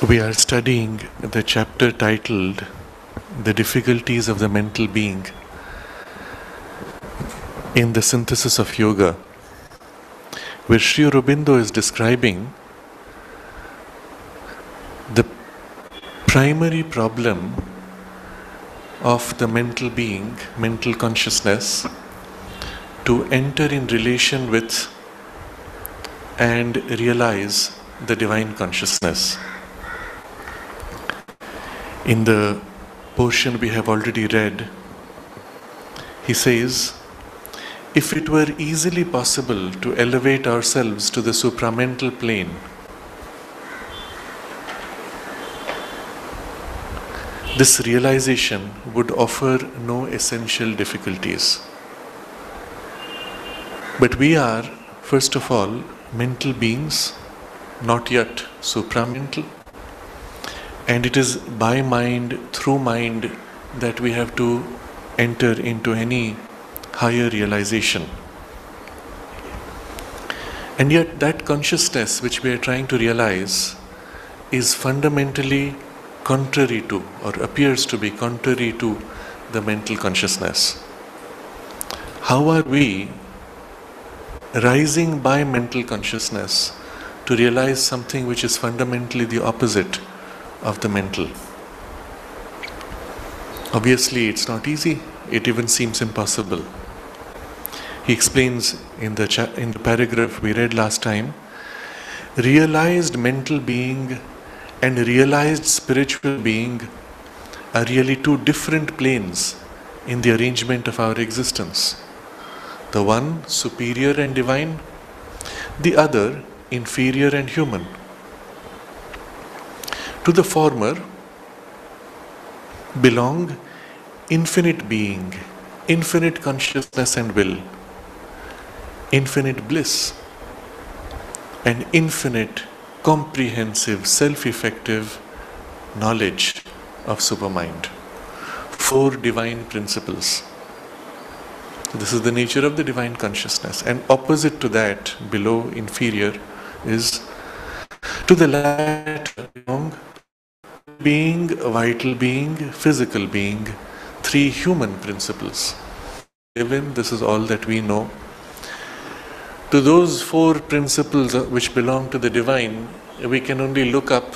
We are studying the chapter titled The Difficulties of the Mental Being in the Synthesis of Yoga, where Sri Aurobindo is describing the primary problem of the mental being, mental consciousness, to enter in relation with and realize the divine consciousness. In the portion we have already read, he says, if it were easily possible to elevate ourselves to the supramental plane, this realization would offer no essential difficulties. But we are, first of all, mental beings, not yet supramental. And it is by mind, through mind, that we have to enter into any higher realization. And yet that consciousness which we are trying to realize is fundamentally contrary to, or appears to be contrary to, the mental consciousness. How are we rising by mental consciousness to realize something which is fundamentally the opposite of the mental? Obviously, it's not easy. It even seems impossible. He explains in the paragraph we read last time, realized mental being and realized spiritual being are really two different planes in the arrangement of our existence. The one superior and divine, the other inferior and human. To the former belong infinite being, infinite consciousness and will, infinite bliss, and infinite comprehensive self-effective knowledge of supermind. Four divine principles. This is the nature of the divine consciousness. And opposite to that, below, inferior, is to the latter belong being, vital being, physical being, three human principles. Even this is all that we know. To those four principles which belong to the divine, we can only look up,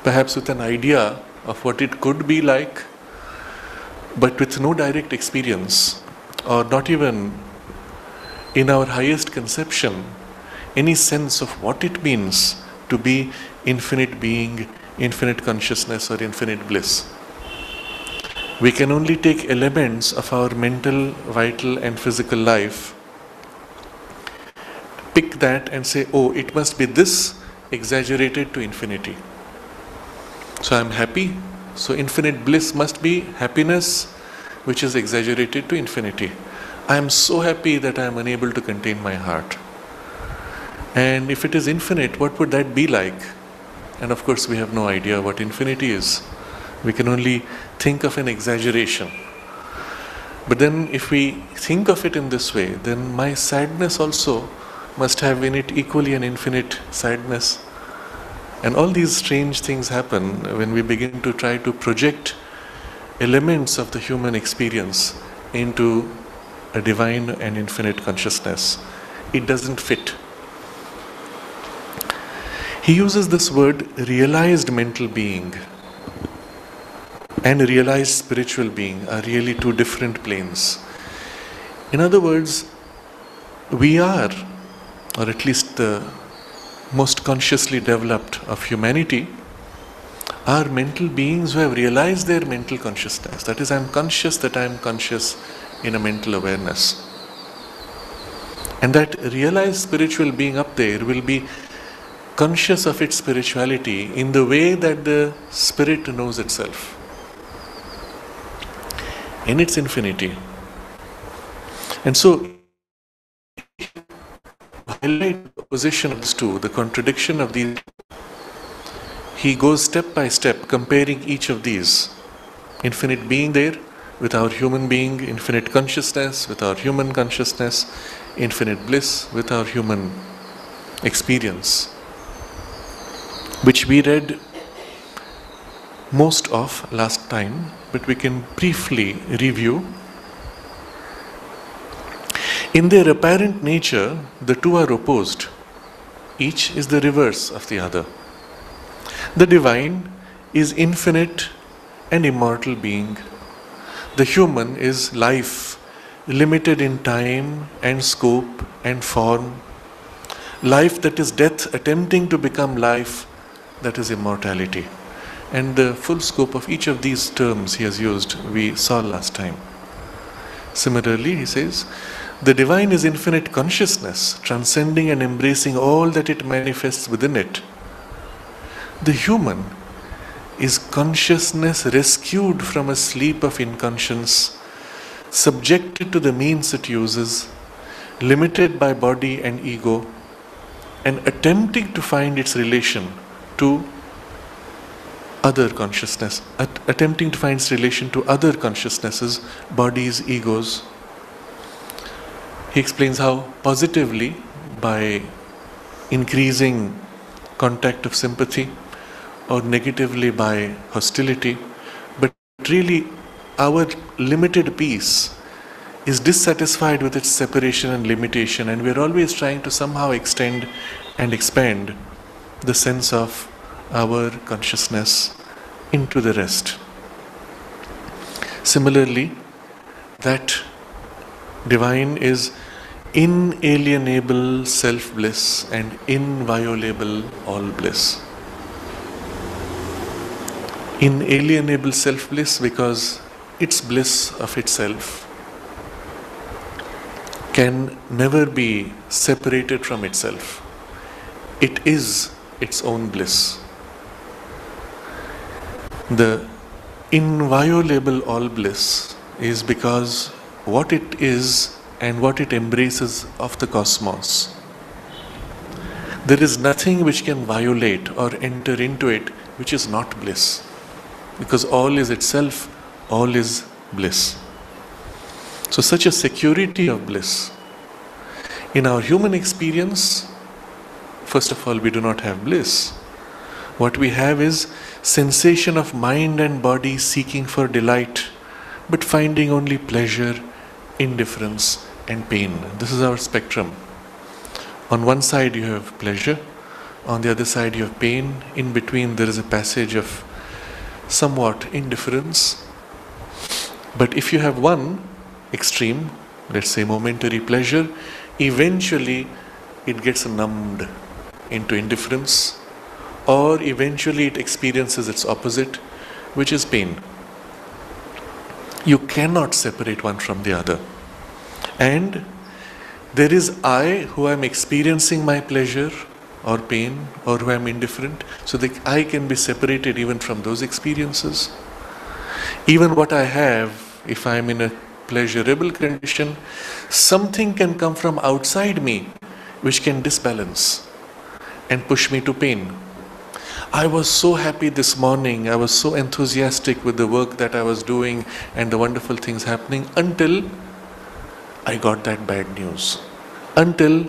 perhaps with an idea of what it could be like, but with no direct experience, or not even in our highest conception, any sense of what it means to be infinite being, infinite consciousness, or infinite bliss. We can only take elements of our mental, vital, and physical life, pick that and say, oh, it must be this exaggerated to infinity. So I'm happy, so infinite bliss must be happiness which is exaggerated to infinity. I am so happy that I am unable to contain my heart. And if it is infinite, what would that be like? And of course we have no idea what infinity is. We can only think of an exaggeration. But then if we think of it in this way, then my sadness also must have in it equally an infinite sadness. And all these strange things happen when we begin to try to project elements of the human experience into a divine and infinite consciousness. It doesn't fit. He uses this word realized mental being and realized spiritual being are really two different planes. In other words, we are, or at least the most consciously developed of humanity, are mental beings who have realized their mental consciousness. That is, I am conscious that I am conscious in a mental awareness. And that realized spiritual being up there will be conscious of its spirituality in the way that the spirit knows itself, in its infinity. And so, highlight the opposition of these two, the contradiction of these. He goes step by step comparing each of these. Infinite being there with our human being, infinite consciousness with our human consciousness, infinite bliss with our human experience, which we read most of last time, but we can briefly review. In their apparent nature, the two are opposed. Each is the reverse of the other. The divine is infinite and immortal being. The human is life, limited in time and scope and form. Life that is death attempting to become life that is immortality. And the full scope of each of these terms he has used, we saw last time. Similarly, he says, the divine is infinite consciousness, transcending and embracing all that it manifests within it. The human is consciousness rescued from a sleep of inconscience, subjected to the means it uses, limited by body and ego, and attempting to find its relation to other consciousness, attempting to find its relation to other consciousnesses, bodies, egos. He explains how positively, by increasing contact of sympathy, or negatively by hostility, but really our limited peace is dissatisfied with its separation and limitation, and we are always trying to somehow extend and expand the sense of our consciousness into the rest. Similarly, that divine is inalienable self-bliss and inviolable all-bliss. Inalienable self-bliss because its bliss of itself can never be separated from itself. It is its own bliss. The inviolable all bliss is because what it is and what it embraces of the cosmos. There is nothing which can violate or enter into it which is not bliss. Because all is itself, all is bliss. So such a security of bliss. In our human experience, first of all, we do not have bliss. What we have is sensation of mind and body seeking for delight, but finding only pleasure, indifference, and pain. This is our spectrum. On one side you have pleasure, on the other side you have pain, in between there is a passage of somewhat indifference. But if you have one extreme, let's say momentary pleasure, eventually it gets numbed into indifference, or eventually it experiences its opposite, which is pain. You cannot separate one from the other. And there is I who am experiencing my pleasure or pain, or who am indifferent, so that I can be separated even from those experiences. Even what I have, if I am in a pleasurable condition, something can come from outside me which can disbalance and push me to pain. I was so happy this morning, I was so enthusiastic with the work that I was doing and the wonderful things happening until I got that bad news. Until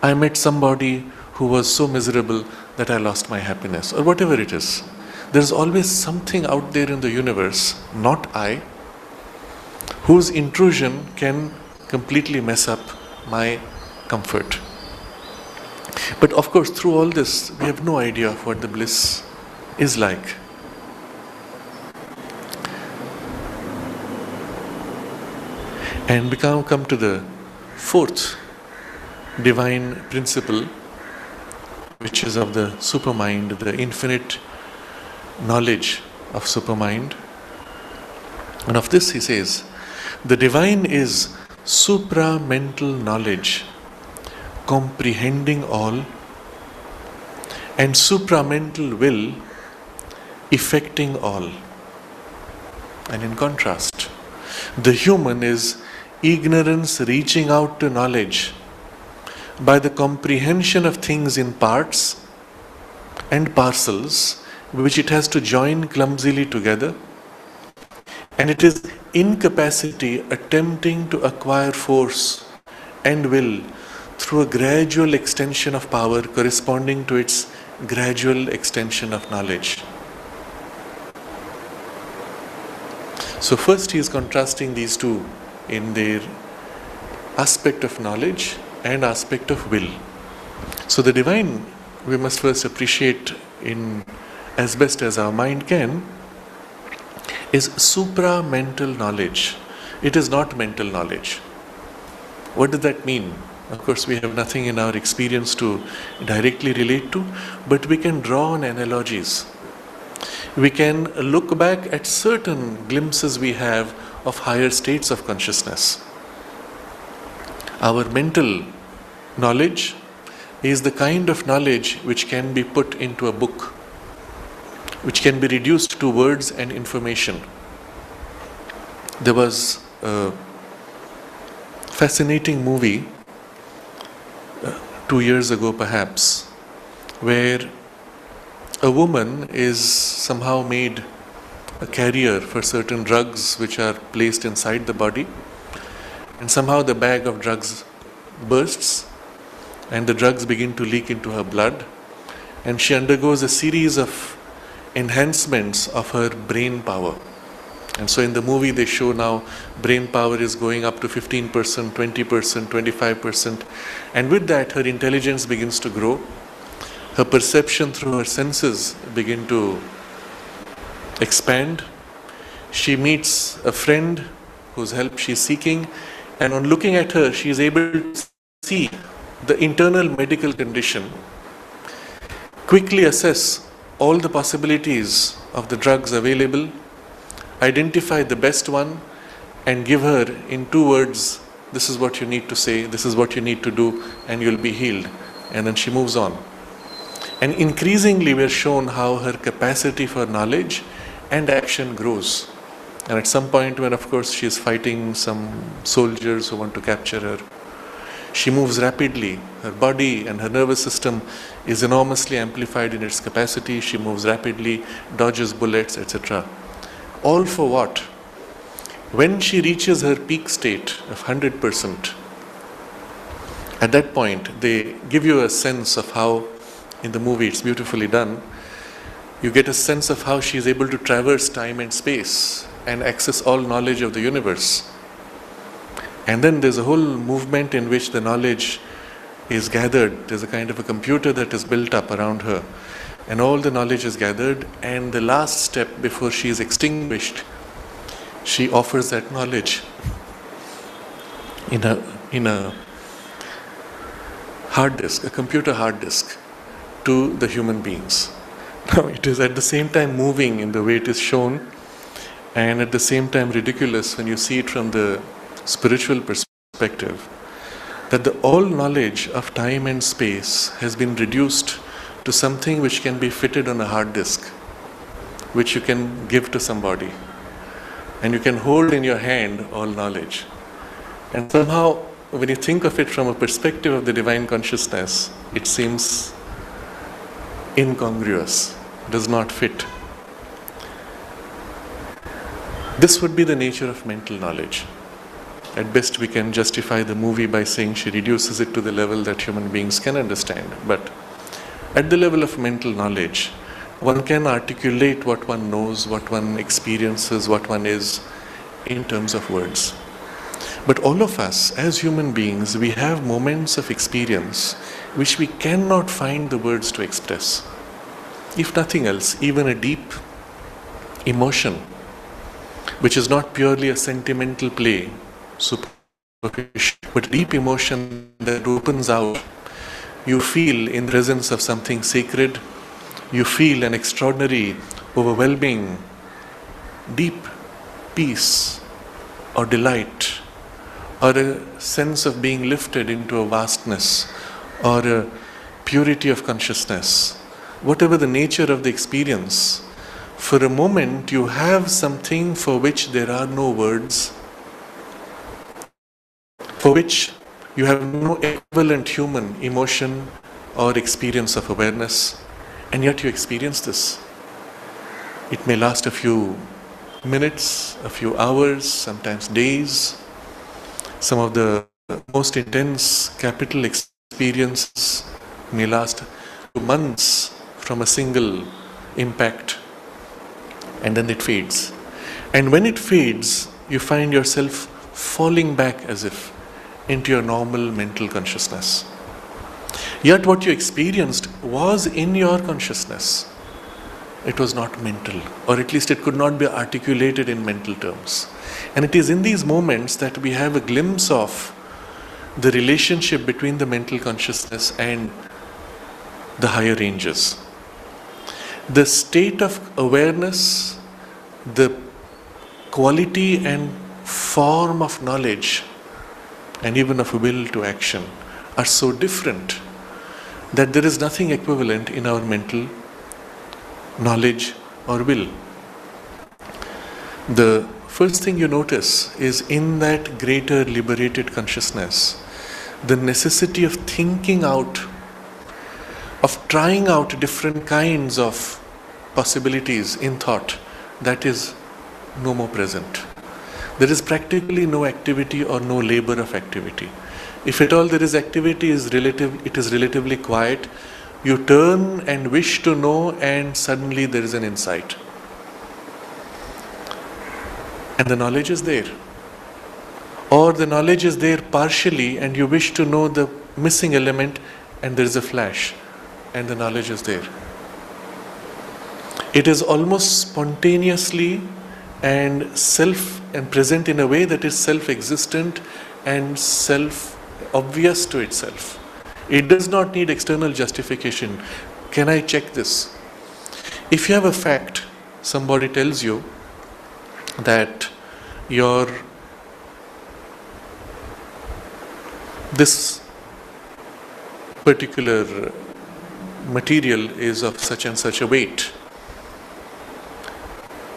I met somebody who was so miserable that I lost my happiness, or whatever it is. There's always something out there in the universe, not I, whose intrusion can completely mess up my comfort. But of course, through all this, we have no idea of what the bliss is like. And we come to the fourth divine principle, which is of the supermind, the infinite knowledge of supermind. And of this he says, the divine is supramental knowledge, comprehending all, and supramental will, effecting all. And in contrast, the human is ignorance reaching out to knowledge by the comprehension of things in parts and parcels, which it has to join clumsily together, and it is incapacity attempting to acquire force and will through a gradual extension of power corresponding to its gradual extension of knowledge. So first he is contrasting these two in their aspect of knowledge and aspect of will. So the divine we must first appreciate in as best as our mind can is supramental knowledge. It is not mental knowledge. What does that mean? Of course, we have nothing in our experience to directly relate to, but we can draw on analogies. We can look back at certain glimpses we have of higher states of consciousness. Our mental knowledge is the kind of knowledge which can be put into a book, which can be reduced to words and information. There was a fascinating movie 2 years ago perhaps, where a woman is somehow made a carrier for certain drugs which are placed inside the body, and somehow the bag of drugs bursts and the drugs begin to leak into her blood, and she undergoes a series of enhancements of her brain power. And so in the movie they show now brain power is going up to 15%, 20%, 25%, and with that her intelligence begins to grow. Her perception through her senses begin to expand. She meets a friend whose help she is seeking, and on looking at her she is able to see the internal medical condition, quickly assess all the possibilities of the drugs available, identify the best one, and give her in 2 words, this is what you need to say, this is what you need to do, and you'll be healed. And then she moves on. And increasingly we are shown how her capacity for knowledge and action grows. And at some point when, of course, she is fighting some soldiers who want to capture her, she moves rapidly. Her body and her nervous system is enormously amplified in its capacity. She moves rapidly, dodges bullets, etc. All for what? When she reaches her peak state of 100%, at that point they give you a sense of how, in the movie it's beautifully done, you get a sense of how she is able to traverse time and space and access all knowledge of the universe. And then there's a whole movement in which the knowledge is gathered. There's a kind of a computer that is built up around her, and all the knowledge is gathered, and the last step before she is extinguished, she offers that knowledge in a hard disk, a computer hard disk, to the human beings. Now it is at the same time moving in the way it is shown, and at the same time ridiculous when you see it from the spiritual perspective, that the all knowledge of time and space has been reduced to something which can be fitted on a hard disk, which you can give to somebody, and you can hold in your hand all knowledge. And somehow when you think of it from a perspective of the divine consciousness, it seems incongruous, does not fit. This would be the nature of mental knowledge. At best, we can justify the movie by saying she reduces it to the level that human beings can understand. But at the level of mental knowledge, one can articulate what one knows, what one experiences, what one is in terms of words. But all of us, as human beings, we have moments of experience which we cannot find the words to express. If nothing else, even a deep emotion, which is not purely a sentimental play, superficial, but deep emotion that opens out. You feel in the presence of something sacred, you feel an extraordinary, overwhelming, deep peace or delight, or a sense of being lifted into a vastness, or a purity of consciousness. Whatever the nature of the experience, for a moment you have something for which there are no words, for which you have no equivalent human emotion or experience of awareness, and yet you experience this. It may last a few minutes, a few hours, sometimes days. Some of the most intense capital experiences may last months from a single impact, and then it fades. And when it fades, you find yourself falling back as if into your normal mental consciousness. Yet what you experienced was in your consciousness. It was not mental, or at least it could not be articulated in mental terms. And it is in these moments that we have a glimpse of the relationship between the mental consciousness and the higher ranges. The state of awareness, the quality and form of knowledge, and even of will to action are so different that there is nothing equivalent in our mental knowledge or will. The first thing you notice is in that greater liberated consciousness, the necessity of thinking out, of trying out different kinds of possibilities in thought, that is no more present. There is practically no activity or no labor of activity. If at all there is activity, it is relatively quiet. You turn and wish to know, and suddenly there is an insight. And the knowledge is there. Or the knowledge is there partially, and you wish to know the missing element, and there is a flash, and the knowledge is there. It is almost spontaneously and present in a way that is self-existent and self-obvious to itself. It does not need external justification. Can I check this? If you have a fact, somebody tells you that this particular material is of such and such a weight.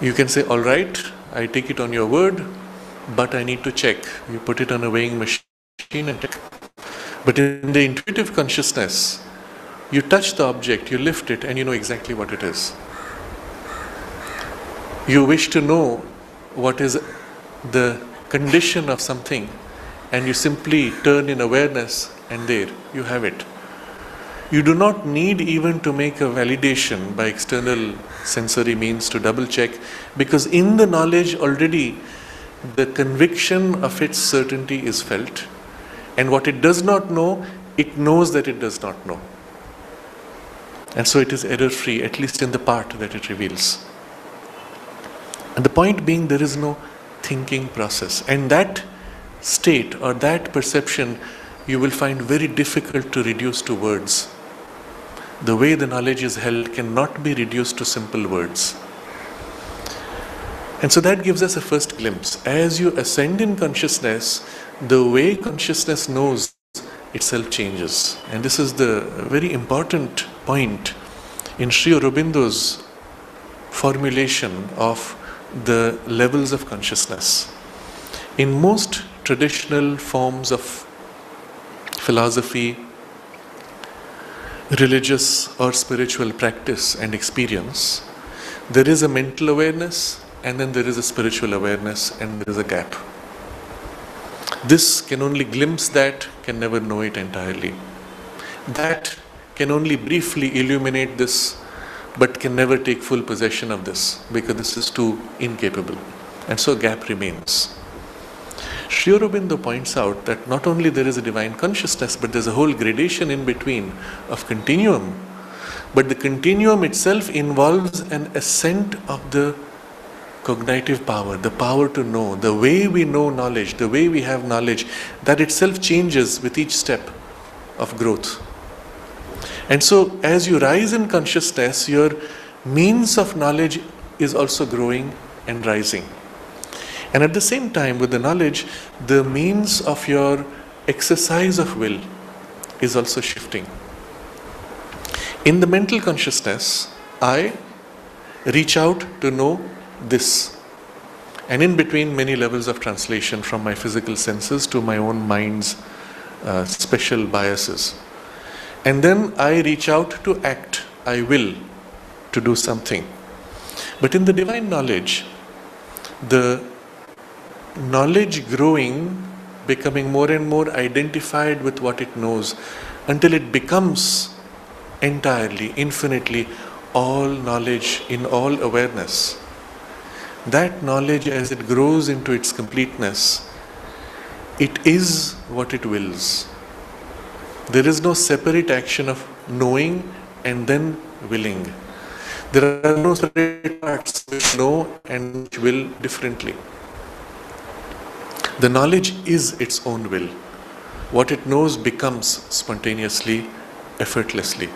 You can say, all right, I take it on your word, but I need to check. You put it on a weighing machine and check. But in the intuitive consciousness, you touch the object, you lift it, and you know exactly what it is. You wish to know what is the condition of something, and you simply turn in awareness, and there, you have it. You do not need even to make a validation by external sensory means to double check, because in the knowledge already the conviction of its certainty is felt, and what it does not know, it knows that it does not know. And so it is error-free, at least in the part that it reveals. And the point being, there is no thinking process. And that state or that perception you will find very difficult to reduce to words. The way the knowledge is held cannot be reduced to simple words. And so that gives us a first glimpse. As you ascend in consciousness, the way consciousness knows itself changes. And this is the very important point in Sri Aurobindo's formulation of the levels of consciousness. In most traditional forms of philosophy, religious or spiritual practice and experience, there is a mental awareness and then there is a spiritual awareness and there is a gap. This can only glimpse that, can never know it entirely. That can only briefly illuminate this, but can never take full possession of this because this is too incapable. And so gap remains. Sri Aurobindo points out that not only there is a divine consciousness, but there's a whole gradation in between of continuum. But the continuum itself involves an ascent of the cognitive power, the power to know, the way we know knowledge, the way we have knowledge, that itself changes with each step of growth. And so as you rise in consciousness, your means of knowledge is also growing and rising. And at the same time, with the knowledge, the means of your exercise of will is also shifting. In the mental consciousness, I reach out to know this. And in between, many levels of translation from my physical senses to my own mind's special biases. And then I reach out to act. I will to do something. But in the divine knowledge, the knowledge growing, becoming more and more identified with what it knows, until it becomes entirely, infinitely, all knowledge in all awareness. That knowledge, as it grows into its completeness, it is what it wills. There is no separate action of knowing and then willing. There are no separate parts which know and which will differently. The knowledge is its own will. What it knows becomes spontaneously, effortlessly.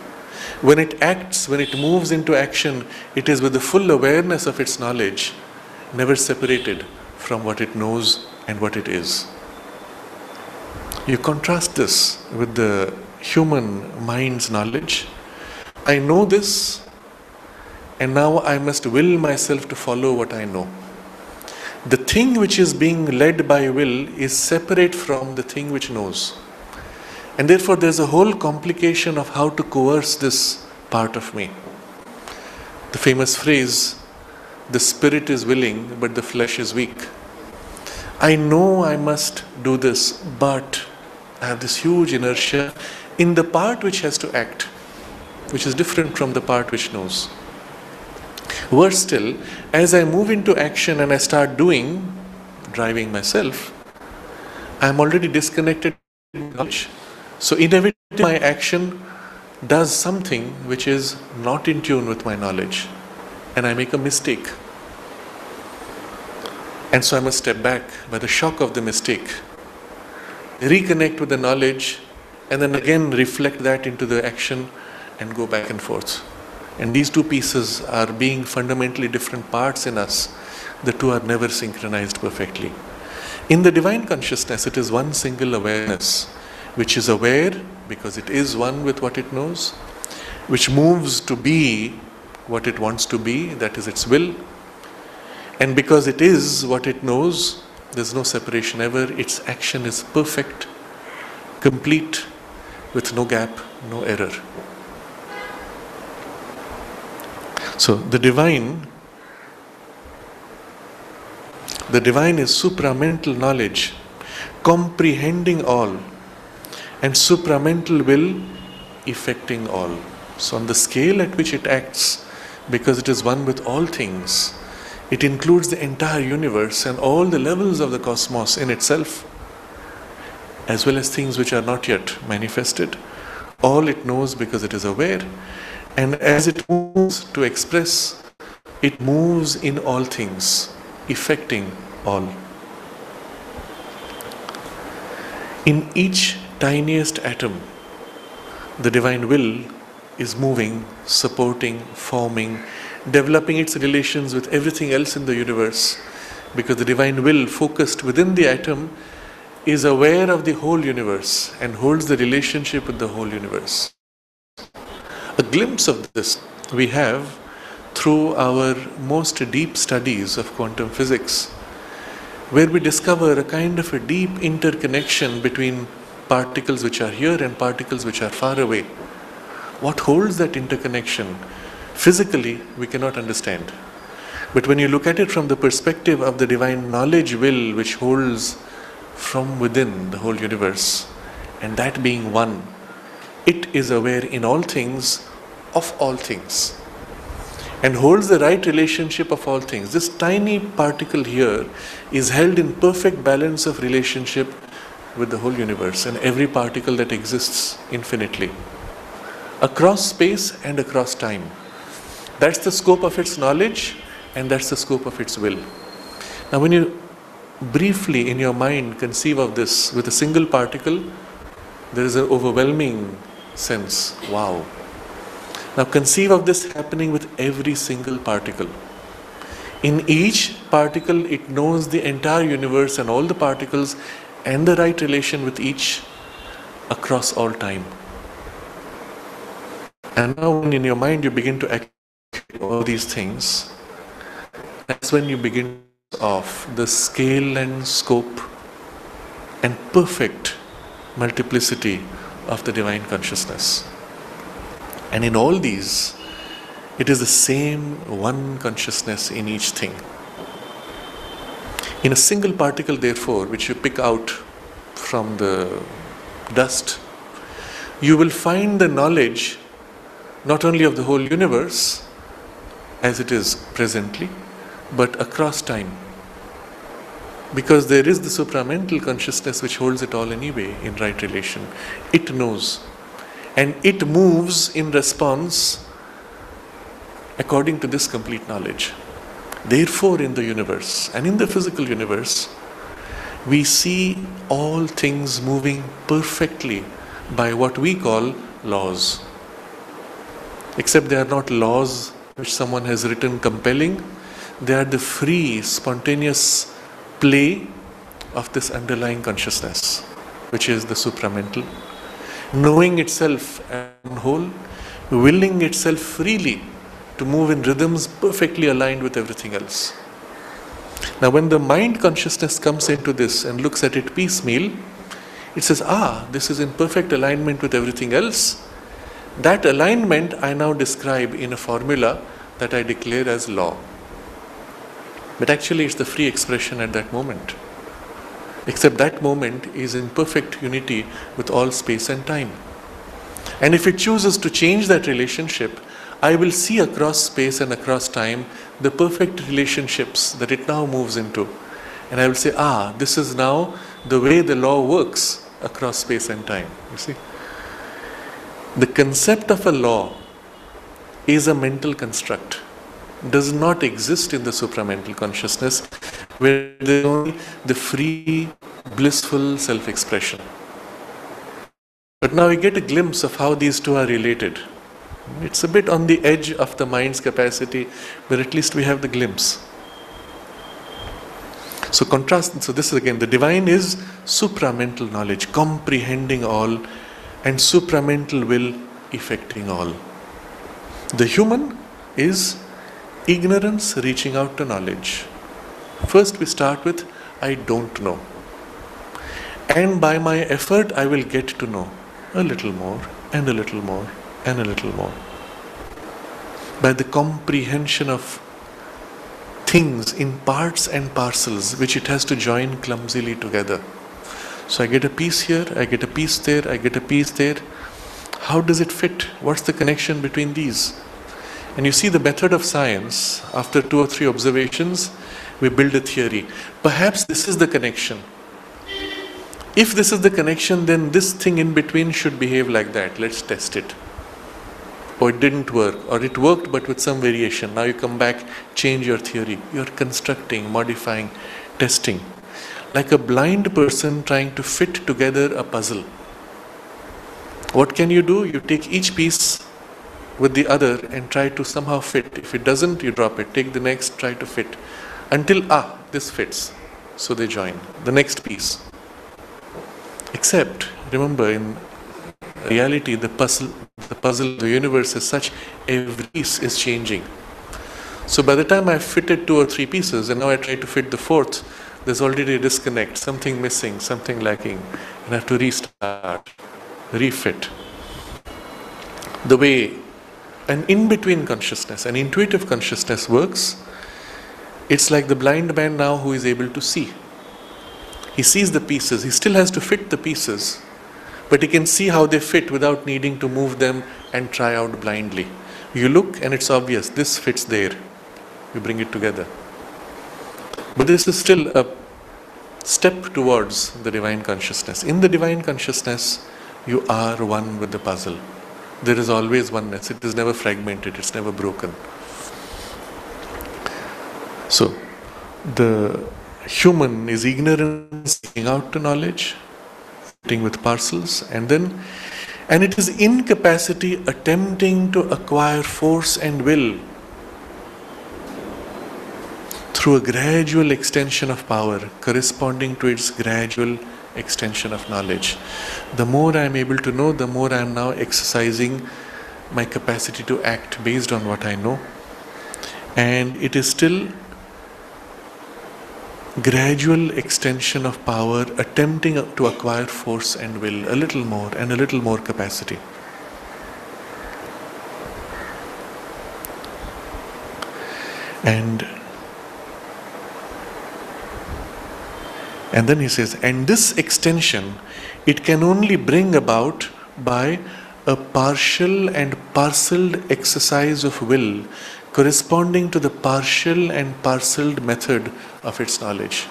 When it acts, when it moves into action, it is with the full awareness of its knowledge, never separated from what it knows and what it is. You contrast this with the human mind's knowledge. I know this, and now I must will myself to follow what I know. The thing which is being led by will is separate from the thing which knows. And therefore there's a whole complication of how to coerce this part of me. The famous phrase, the spirit is willing, but the flesh is weak. I know I must do this, but I have this huge inertia in the part which has to act, which is different from the part which knows. Worse still, as I move into action and I start doing, driving myself, I am already disconnected from knowledge. So inevitably my action does something which is not in tune with my knowledge, and I make a mistake. And so I must step back by the shock of the mistake, reconnect with the knowledge, and then again reflect that into the action and go back and forth. And these two pieces are being fundamentally different parts in us. The two are never synchronized perfectly. In the divine consciousness, it is one single awareness, which is aware because it is one with what it knows, which moves to be what it wants to be, that is its will. And because it is what it knows, there's no separation ever. Its action is perfect, complete, with no gap, no error. So the divine is supramental knowledge, comprehending all, and supramental will, effecting all. So on the scale at which it acts, because it is one with all things, it includes the entire universe and all the levels of the cosmos in itself, as well as things which are not yet manifested. All it knows because it is aware. And as it moves to express, it moves in all things, effecting all. In each tiniest atom, the divine will is moving, supporting, forming, developing its relations with everything else in the universe, because the divine will, focused within the atom, is aware of the whole universe and holds the relationship with the whole universe. A glimpse of this we have through our most deep studies of quantum physics, where we discover a kind of a deep interconnection between particles which are here and particles which are far away. What holds that interconnection? Physically, we cannot understand. But when you look at it from the perspective of the divine knowledge will, which holds from within the whole universe, and that being one, it is aware in all things of all things, and holds the right relationship of all things. This tiny particle here is held in perfect balance of relationship with the whole universe and every particle that exists infinitely, across space and across time. That's the scope of its knowledge, and that's the scope of its will. Now when you briefly in your mind conceive of this with a single particle, there is an overwhelming sense, wow. Now conceive of this happening with every single particle. In each particle, it knows the entire universe and all the particles and the right relation with each across all time. And now when in your mind you begin to act all these things, that's when you begin of the scale and scope and perfect multiplicity of the divine consciousness. And in all these, it is the same one consciousness in each thing. In a single particle, therefore, which you pick out from the dust, you will find the knowledge not only of the whole universe as it is presently, but across time. Because there is the supramental consciousness which holds it all anyway in right relation. It knows. And it moves in response according to this complete knowledge. Therefore, in the universe and in the physical universe, we see all things moving perfectly by what we call laws. Except they are not laws which someone has written compelling. They are the free, spontaneous play of this underlying consciousness, which is the supramental, knowing itself as whole, willing itself freely to move in rhythms perfectly aligned with everything else. Now when the mind consciousness comes into this and looks at it piecemeal, it says, this is in perfect alignment with everything else. That alignment I now describe in a formula that I declare as law. But actually it's the free expression at that moment. Except that moment is in perfect unity with all space and time. And if it chooses to change that relationship, I will see across space and across time the perfect relationships that it now moves into. And I will say, this is now the way the law works across space and time. You see? The concept of a law is a mental construct. Does not exist in the supramental consciousness, where there is only the free, blissful self-expression. But now we get a glimpse of how these two are related. It's a bit on the edge of the mind's capacity, but at least we have the glimpse. So this is again, the divine is supramental knowledge, comprehending all, and supramental will, effecting all. The human is ignorance reaching out to knowledge. First we start with, I don't know. And by my effort I will get to know a little more, and a little more, and a little more. By the comprehension of things in parts and parcels which it has to join clumsily together. So I get a piece here, I get a piece there, I get a piece there. How does it fit? What's the connection between these? And you see the method of science, after 2 or 3 observations, we build a theory. Perhaps this is the connection. If this is the connection, then this thing in between should behave like that. Let's test it. Or it didn't work, or it worked but with some variation. Now you come back, change your theory. You're constructing, modifying, testing. Like a blind person trying to fit together a puzzle. What can you do? You take each piece with the other and try to somehow fit. If it doesn't, you drop it. Take the next, try to fit. Until, this fits. So they join. The next piece. Except, remember, in reality, the puzzle, the universe is such, every piece is changing. So by the time I've fitted 2 or 3 pieces and now I try to fit the 4th, there's already a disconnect, something missing, something lacking. And I have to restart, refit. The way an in-between consciousness, an intuitive consciousness works, it's like the blind man now who is able to see. He sees the pieces, he still has to fit the pieces, but he can see how they fit without needing to move them and try out blindly. You look and it's obvious, this fits there. You bring it together. But this is still a step towards the divine consciousness. In the divine consciousness, you are one with the puzzle. There is always oneness. It is never fragmented. It's never broken. So, the human is ignorant, seeking out to knowledge, fitting with parcels, and it is incapacity attempting to acquire force and will through a gradual extension of power corresponding to its gradual extension of knowledge. The more I am able to know, the more I am now exercising my capacity to act based on what I know. And it is still gradual extension of power, attempting to acquire force and will, a little more and a little more capacity. And then he says, and this extension, it can only bring about by a partial and parcelled exercise of will corresponding to the partial and parcelled method of its knowledge.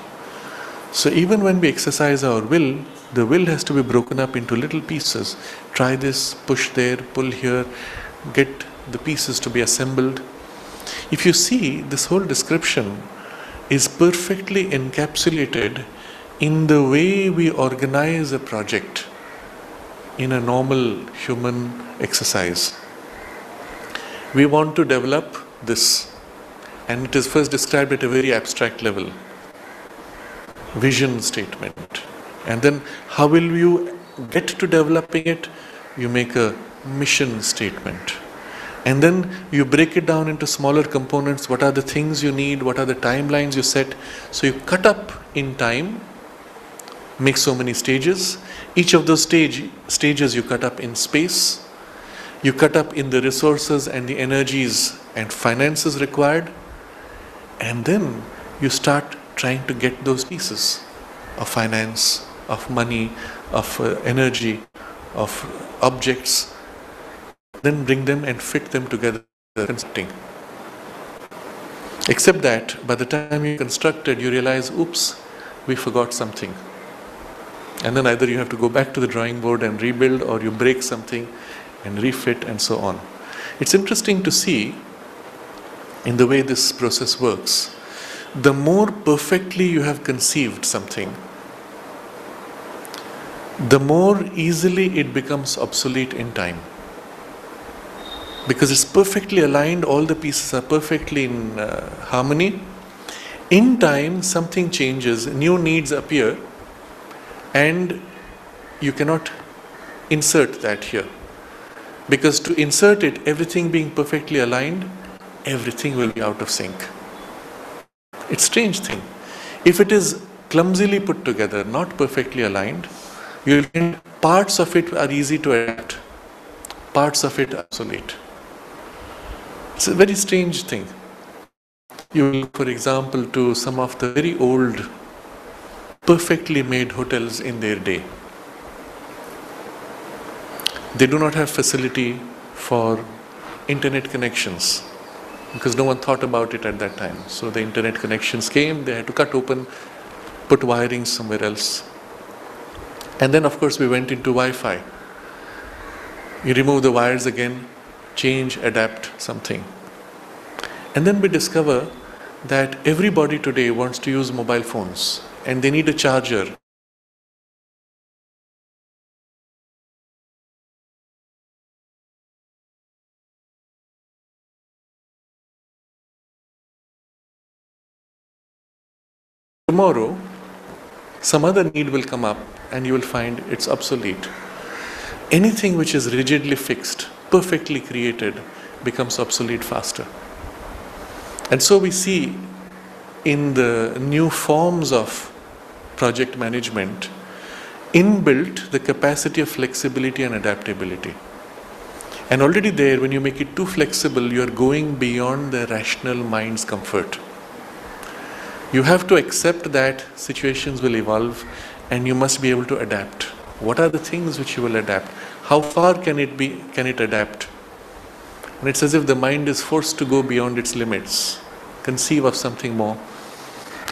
So even when we exercise our will, the will has to be broken up into little pieces. Try this, push there, pull here, get the pieces to be assembled. If you see, this whole description is perfectly encapsulated in the way we organize a project in a normal human exercise. We want to develop this, and it is first described at a very abstract level. Vision statement. And then how will you get to developing it? You make a mission statement. And then you break it down into smaller components. What are the things you need? What are the timelines you set? So you cut up in time, make so many stages. Each of those stages you cut up in space. You cut up in the resources and the energies and finances required. And then you start trying to get those pieces of finance, of money, of energy, of objects, then bring them and fit them together, constructing. Except that by the time you constructed, you realize, oops, we forgot something. And then either you have to go back to the drawing board and rebuild, or you break something and refit, and so on. It's interesting to see in the way this process works. The more perfectly you have conceived something, the more easily it becomes obsolete in time. Because it's perfectly aligned, all the pieces are perfectly in harmony. In time, something changes, new needs appear, and you cannot insert that here. Because to insert it, everything being perfectly aligned, everything will be out of sync. It's a strange thing. If it is clumsily put together, not perfectly aligned, you'll find parts of it are easy to adapt, parts of it are obsolete. It's a very strange thing. You will look, for example, to some of the very old, perfectly made hotels in their day. They do not have facility for internet connections because no one thought about it at that time. So the internet connections came, they had to cut open, put wiring somewhere else. And then of course we went into Wi-Fi. You remove the wires again, change, adapt something. And then we discover that everybody today wants to use mobile phones and they need a charger. Tomorrow, some other need will come up and you will find it's obsolete. Anything which is rigidly fixed, perfectly created, becomes obsolete faster. And so we see in the new forms of project management, inbuilt the capacity of flexibility and adaptability. And already there, when you make it too flexible, you are going beyond the rational mind's comfort. You have to accept that situations will evolve and you must be able to adapt. What are the things which you will adapt? How far can it adapt? And it's as if the mind is forced to go beyond its limits, conceive of something more,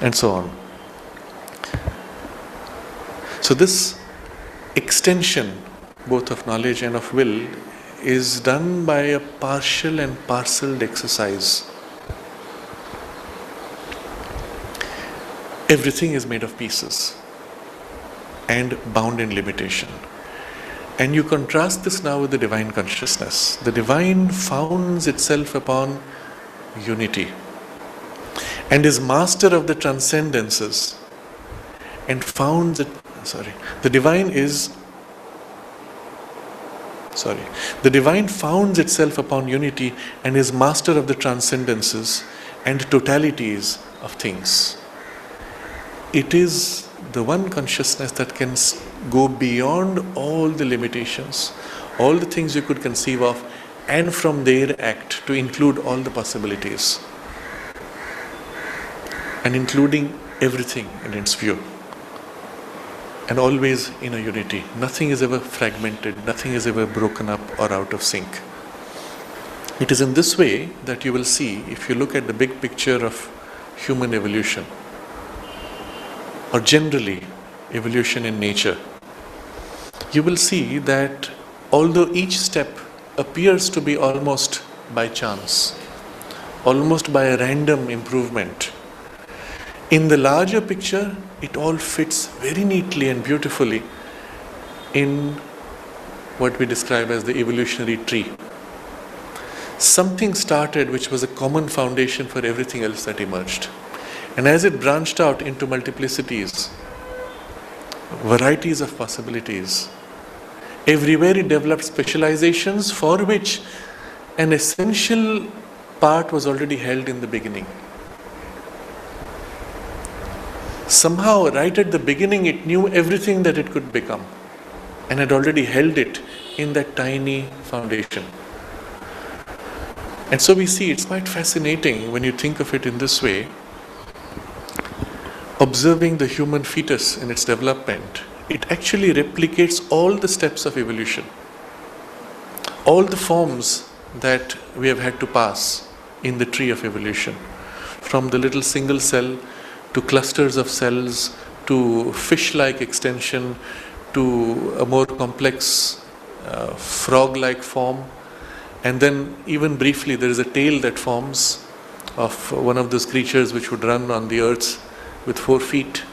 and so on. So this extension, both of knowledge and of will, is done by a partial and parcelled exercise. Everything is made of pieces and bound in limitation. And you contrast this now with the divine consciousness. The divine founds itself upon unity and is master of the transcendences and founds it. The divine founds itself upon unity and is master of the transcendences and totalities of things. It is the one consciousness that can go beyond all the limitations, all the things you could conceive of, and from there act to include all the possibilities, and including everything in its view, and always in a unity. Nothing is ever fragmented, nothing is ever broken up or out of sync. It is in this way that you will see, if you look at the big picture of human evolution, or generally evolution in nature, you will see that although each step appears to be almost by chance, almost by a random improvement, in the larger picture, it all fits very neatly and beautifully in what we describe as the evolutionary tree. Something started which was a common foundation for everything else that emerged. And as it branched out into multiplicities, varieties of possibilities, everywhere it developed specializations for which an essential part was already held in the beginning. Somehow, right at the beginning, it knew everything that it could become and had already held it in that tiny foundation. And so we see it's quite fascinating when you think of it in this way. Observing the human fetus in its development, it actually replicates all the steps of evolution, all the forms that we have had to pass in the tree of evolution, from the little single cell to clusters of cells to fish-like extension to a more complex frog-like form, and then even briefly there is a tail that forms of one of those creatures which would run on the earth with 4 feet,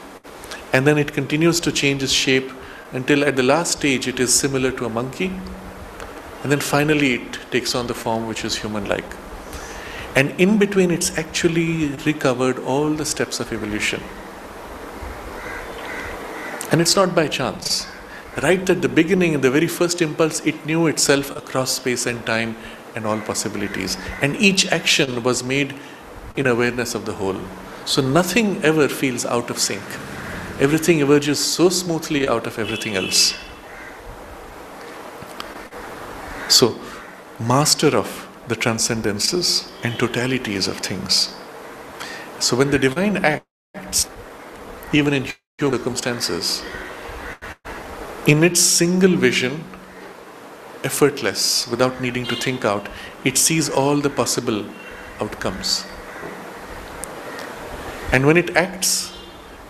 and then it continues to change its shape until at the last stage it is similar to a monkey, and then finally it takes on the form which is human-like. And in between it's actually recovered all the steps of evolution. And it's not by chance. Right at the beginning, in the very first impulse, it knew itself across space and time and all possibilities. And each action was made in awareness of the whole. So nothing ever feels out of sync. Everything emerges so smoothly out of everything else. So, master of the transcendences and totalities of things. So when the divine acts, even in human circumstances, in its single vision, effortless, without needing to think out, it sees all the possible outcomes. And when it acts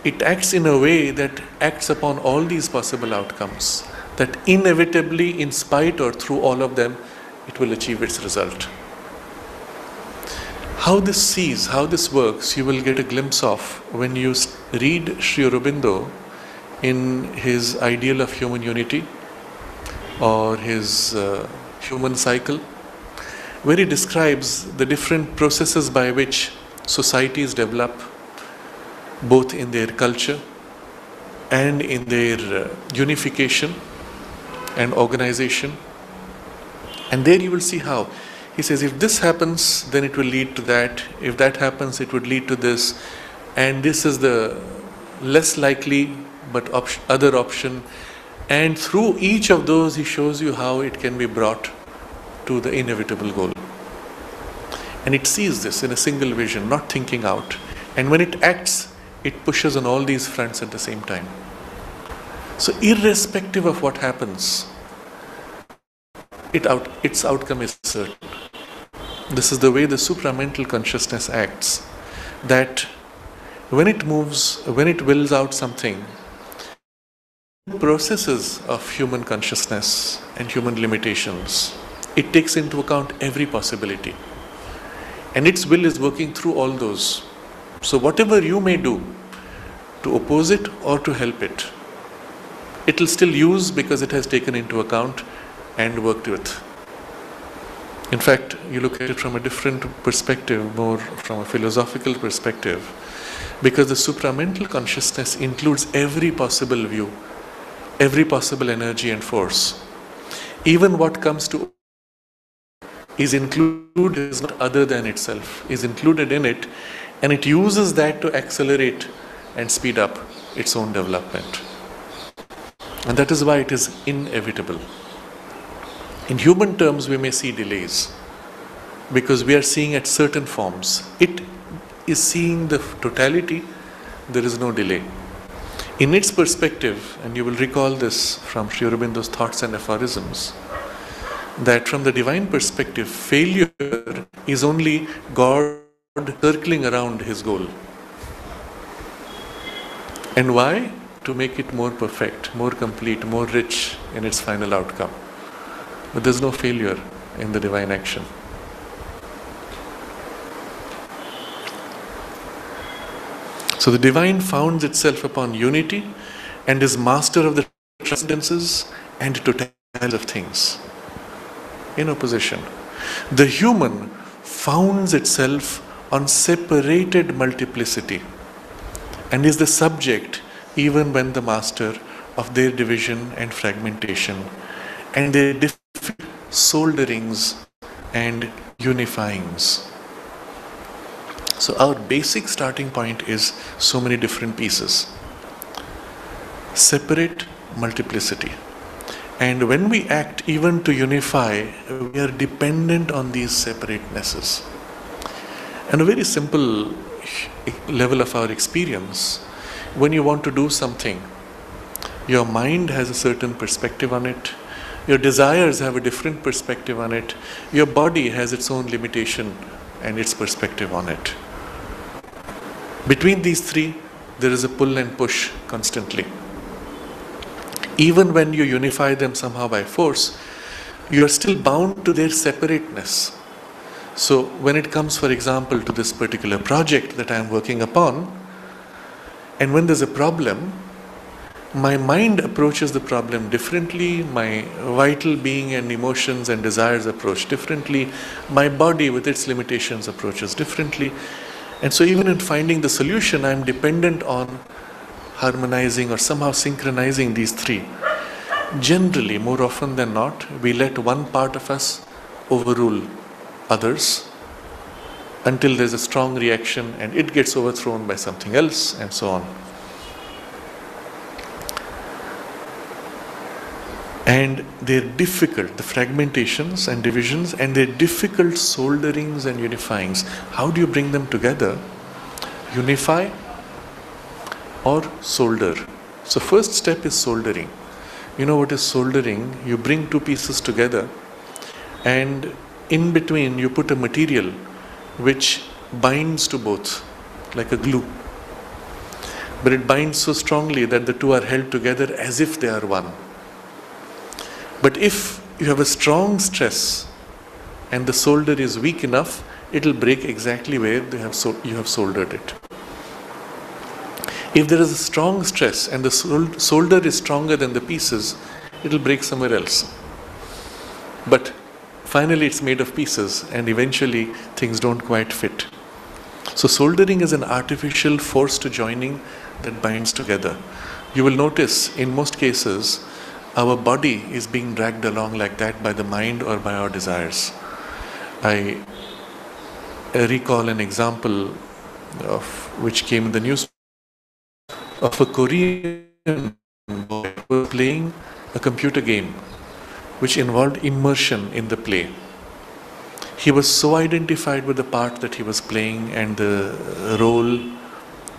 in a way that acts upon all these possible outcomes, that inevitably, in spite or through all of them, it will achieve its result. How this works, you will get a glimpse of when you read Sri Aurobindo in his Ideal of Human Unity or his Human Cycle, where he describes the different processes by which societies develop, both in their culture and in their unification and organization. And there you will see how. He says, if this happens, then it will lead to that. If that happens, it would lead to this. And this is the less likely but other option. And through each of those, he shows you how it can be brought to the inevitable goal. And it sees this in a single vision, not thinking out. And when it acts, it pushes on all these fronts at the same time. So irrespective of what happens, its outcome is certain. This is the way the supramental consciousness acts. That when it moves, when it wills out something, processes of human consciousness and human limitations, it takes into account every possibility. And its will is working through all those. So whatever you may do to oppose it or to help it, it will still use because it has taken into account and worked with. In fact, you look at it from a different perspective, more from a philosophical perspective, because the supramental consciousness includes every possible view, every possible energy and force. Even what comes to is included, is not other than itself, is included in it, and it uses that to accelerate and speed up its own development. And that is why it is inevitable. In human terms, we may see delays because we are seeing at certain forms. It is seeing the totality, there is no delay. In its perspective, and you will recall this from Sri Aurobindo's thoughts and aphorisms, that from the divine perspective, failure is only God circling around his goal. And why? To make it more perfect, more complete, more rich in its final outcome. But there's no failure in the divine action. So the divine founds itself upon unity and is master of the transcendences and totality of things. In opposition, the human founds itself on separated multiplicity and is the subject even when the master of their division and fragmentation and their different solderings and unifyings. So our basic starting point is so many different pieces. Separate multiplicity. And when we act even to unify, we are dependent on these separatenesses. And a very simple level of our experience, when you want to do something, your mind has a certain perspective on it, your desires have a different perspective on it, your body has its own limitation and its perspective on it. Between these three, there is a pull and push constantly. Even when you unify them somehow by force, you are still bound to their separateness. So when it comes, for example, to this particular project that I am working upon, and when there's a problem, my mind approaches the problem differently, my vital being and emotions and desires approach differently, my body with its limitations approaches differently. And so even in finding the solution, I am dependent on harmonizing or somehow synchronizing these three. Generally, more often than not, we let one part of us overrule others until there's a strong reaction and it gets overthrown by something else and so on. And they're difficult, the fragmentations and divisions, and they're difficult solderings and unifyings. How do you bring them together? Unify or solder. So first step is soldering. You know what is soldering? You bring two pieces together and in between you put a material which binds to both, like a glue. But it binds so strongly that the two are held together as if they are one. But if you have a strong stress and the solder is weak enough, it will break exactly where you have soldered it. If there is a strong stress and the solder is stronger than the pieces, it will break somewhere else. But finally it's made of pieces and eventually things don't quite fit. So soldering is an artificial forced joining that binds together. You will notice in most cases our body is being dragged along like that by the mind or by our desires. I recall an example of which came in the news of a Korean boy who was playing a computer game which involved immersion in the play. He was so identified with the part that he was playing and the role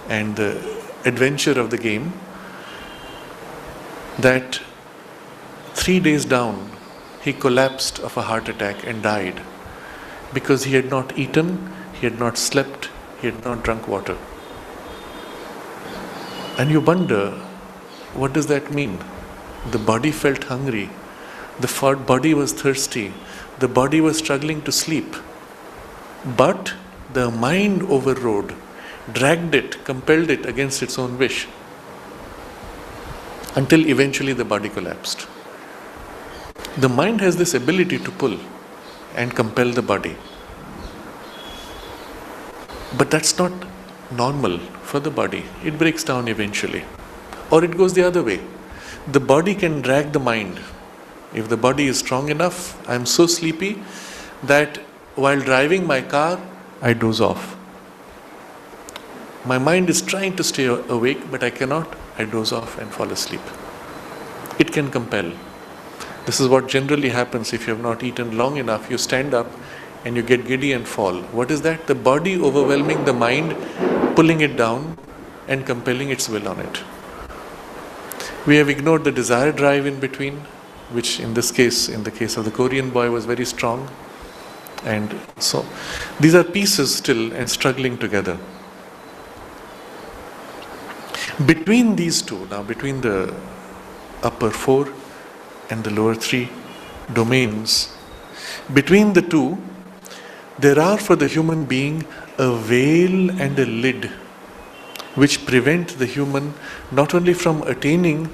and the adventure of the game that 3 days down he collapsed of a heart attack and died because he had not eaten, he had not slept, he had not drunk water. And you wonder, what does that mean? The body felt hungry, the body was thirsty, the body was struggling to sleep. But the mind overrode, dragged it, compelled it against its own wish, until eventually the body collapsed. The mind has this ability to pull and compel the body. But that's not normal for the body. It breaks down eventually. Or it goes the other way. The body can drag the mind. If the body is strong enough, I'm so sleepy that while driving my car, I doze off. My mind is trying to stay awake, but I cannot. I doze off and fall asleep. It can compel. This is what generally happens if you have not eaten long enough. You stand up and you get giddy and fall. What is that? The body overwhelming the mind, pulling it down and compelling its will on it. We have ignored the desire drive in between, which in this case, in the case of the Korean boy, was very strong. And so these are pieces still and struggling together. Between these two, now between the upper 4 and the lower 3 domains, between the two, there are for the human being a veil and a lid which prevent the human not only from attaining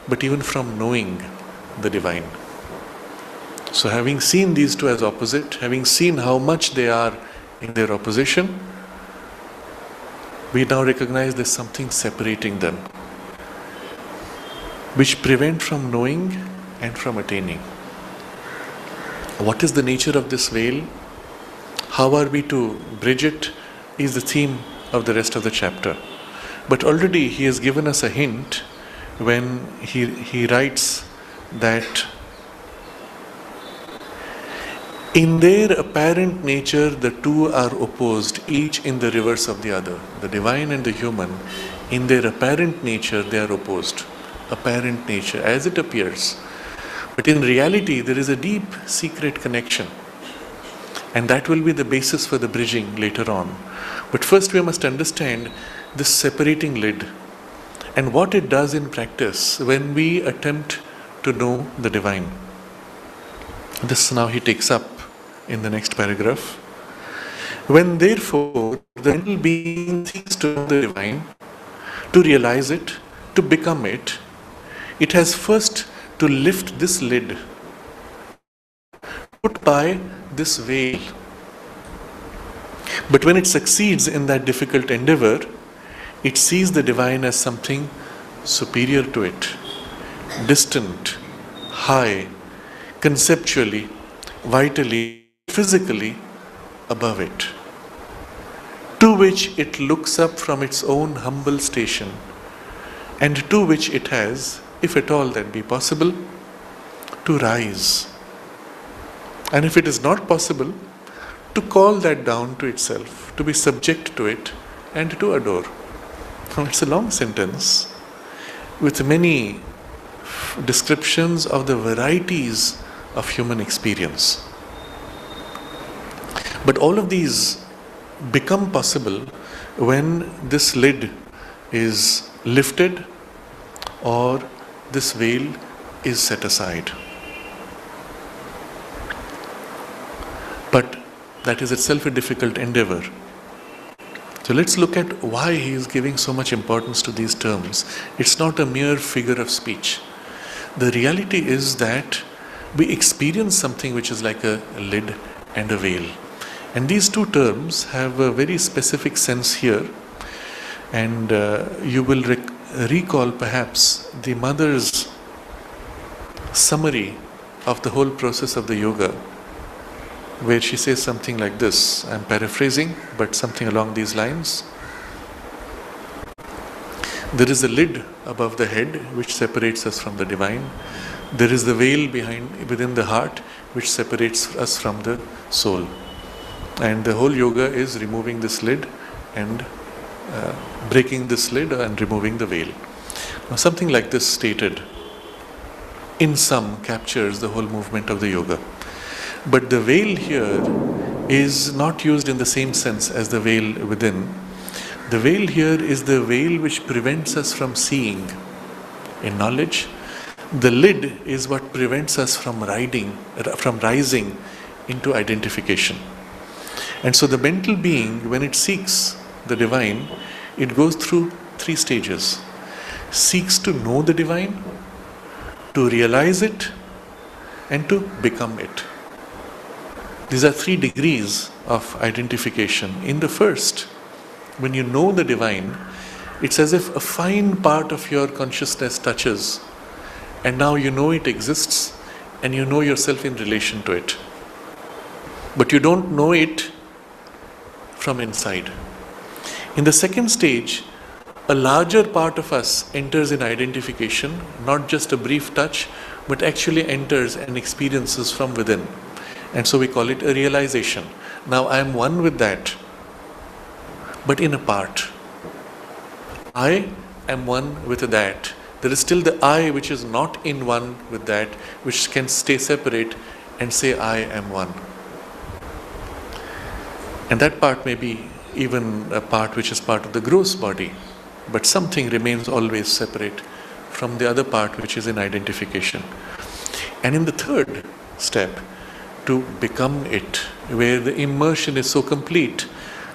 but even from knowing the divine. So having seen these two as opposite, having seen how much they are in their opposition, we now recognize there's something separating them, which prevent from knowing and from attaining. What is the nature of this veil? How are we to bridge it is the theme of the rest of the chapter. But already he has given us a hint when he writes that in their apparent nature the two are opposed, each in the reverse of the other. The divine and the human, in their apparent nature they are opposed. Apparent nature, as it appears. But in reality there is a deep secret connection. And that will be the basis for the bridging later on. But first we must understand this separating lid and what it does in practice when we attempt to know the divine. This now he takes up in the next paragraph. When therefore the mental being seeks to know the divine, to realize it, to become it, it has first to lift this lid, put by this veil. But when it succeeds in that difficult endeavor, it sees the divine as something superior to it, distant, high, conceptually, vitally, physically above it, to which it looks up from its own humble station, and to which it has, if at all that be possible, to rise. And if it is not possible, to call that down to itself, to be subject to it, and to adore. Now it's a long sentence with many descriptions of the varieties of human experience. But all of these become possible when this lid is lifted or this veil is set aside. But that is itself a difficult endeavor. So let's look at why he is giving so much importance to these terms. It's not a mere figure of speech. The reality is that we experience something which is like a lid and a veil. And these two terms have a very specific sense here. And you will recall perhaps the mother's summary of the whole process of the yoga, where she says something like this. I'm paraphrasing, but something along these lines. There is a lid above the head which separates us from the divine. There is the veil within the heart which separates us from the soul. And the whole yoga is removing this lid and breaking this lid and removing the veil. Now, something like this stated in sum captures the whole movement of the yoga. But the veil here is not used in the same sense as the veil within. The veil here is the veil which prevents us from seeing in knowledge. The lid is what prevents us from rising into identification. And so the mental being, when it seeks the divine, it goes through 3 stages. Seeks to know the divine, to realize it, and to become it. These are 3 degrees of identification. In the first, when you know the divine, it's as if a fine part of your consciousness touches, and now you know it exists, and you know yourself in relation to it. But you don't know it from inside. In the second stage, a larger part of us enters in identification, not just a brief touch, but actually enters and experiences from within. And so we call it a realization. Now I am one with that, but in a part. I am one with that. There is still the I which is not in one with that, which can stay separate and say I am one. And that part may be even a part which is part of the gross body, but something remains always separate from the other part which is in identification. And in the third step, to become it, where the immersion is so complete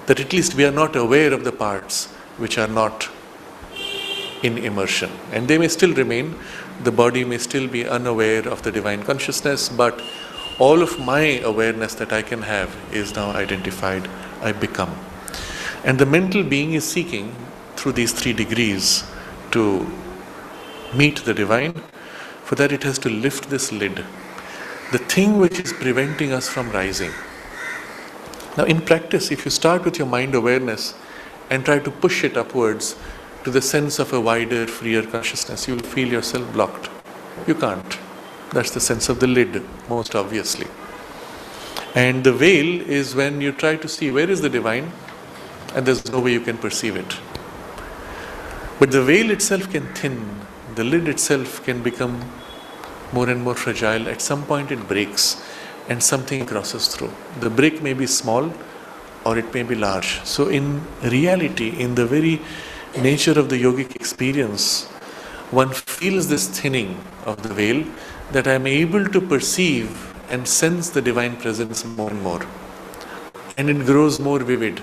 that at least we are not aware of the parts which are not in immersion. And they may still remain, the body may still be unaware of the divine consciousness, but all of my awareness that I can have is now identified, I become. And the mental being is seeking through these 3 degrees to meet the divine. For that it has to lift this lid, the thing which is preventing us from rising. Now in practice, if you start with your mind awareness and try to push it upwards to the sense of a wider, freer consciousness, you will feel yourself blocked. You can't. That's the sense of the lid, most obviously. And the veil is when you try to see where is the divine, and there's no way you can perceive it. But the veil itself can thin, the lid itself can become more and more fragile. At some point it breaks and something crosses through. The break may be small or it may be large. So in reality, in the very nature of the yogic experience, one feels this thinning of the veil, that I am able to perceive and sense the divine presence more and more. And it grows more vivid,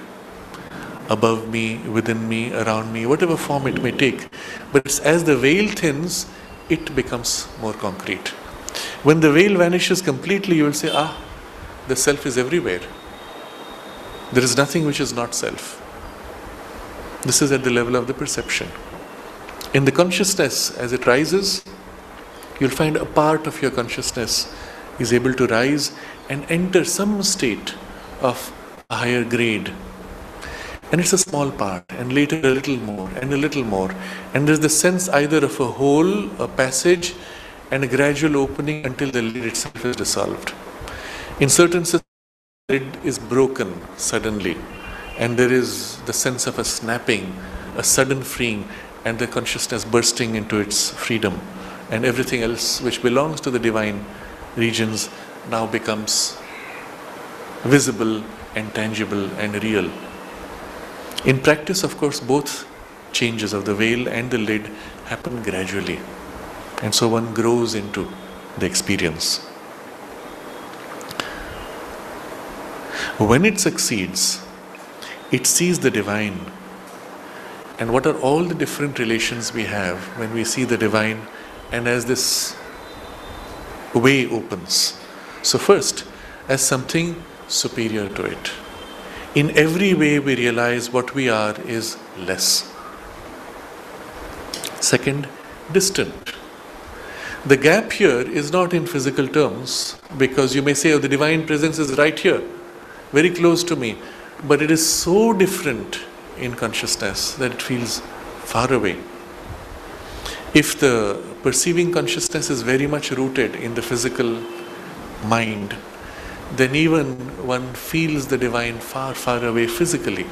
above me, within me, around me, whatever form it may take. But as the veil thins, it becomes more concrete. When the veil vanishes completely, you will say, the self is everywhere. There is nothing which is not self. This is at the level of the perception. In the consciousness, as it rises, you'll find a part of your consciousness is able to rise and enter some state of a higher grade. And it's a small part, and later a little more, and a little more. And there's the sense either of a hole, a passage, and a gradual opening until the lid itself is dissolved. In certain systems, the lid is broken suddenly, and there is the sense of a snapping, a sudden freeing, and the consciousness bursting into its freedom. And everything else which belongs to the divine regions now becomes visible and tangible and real. In practice, of course, both changes of the veil and the lid happen gradually. And so one grows into the experience. When it succeeds, it sees the divine. And what are all the different relations we have when we see the divine and as this way opens? So first, as something superior to it. In every way we realize what we are is less. Second, distant. The gap here is not in physical terms, because you may say, the divine presence is right here, very close to me, but it is so different in consciousness that it feels far away. If the perceiving consciousness is very much rooted in the physical mind, then even one feels the divine far, far away physically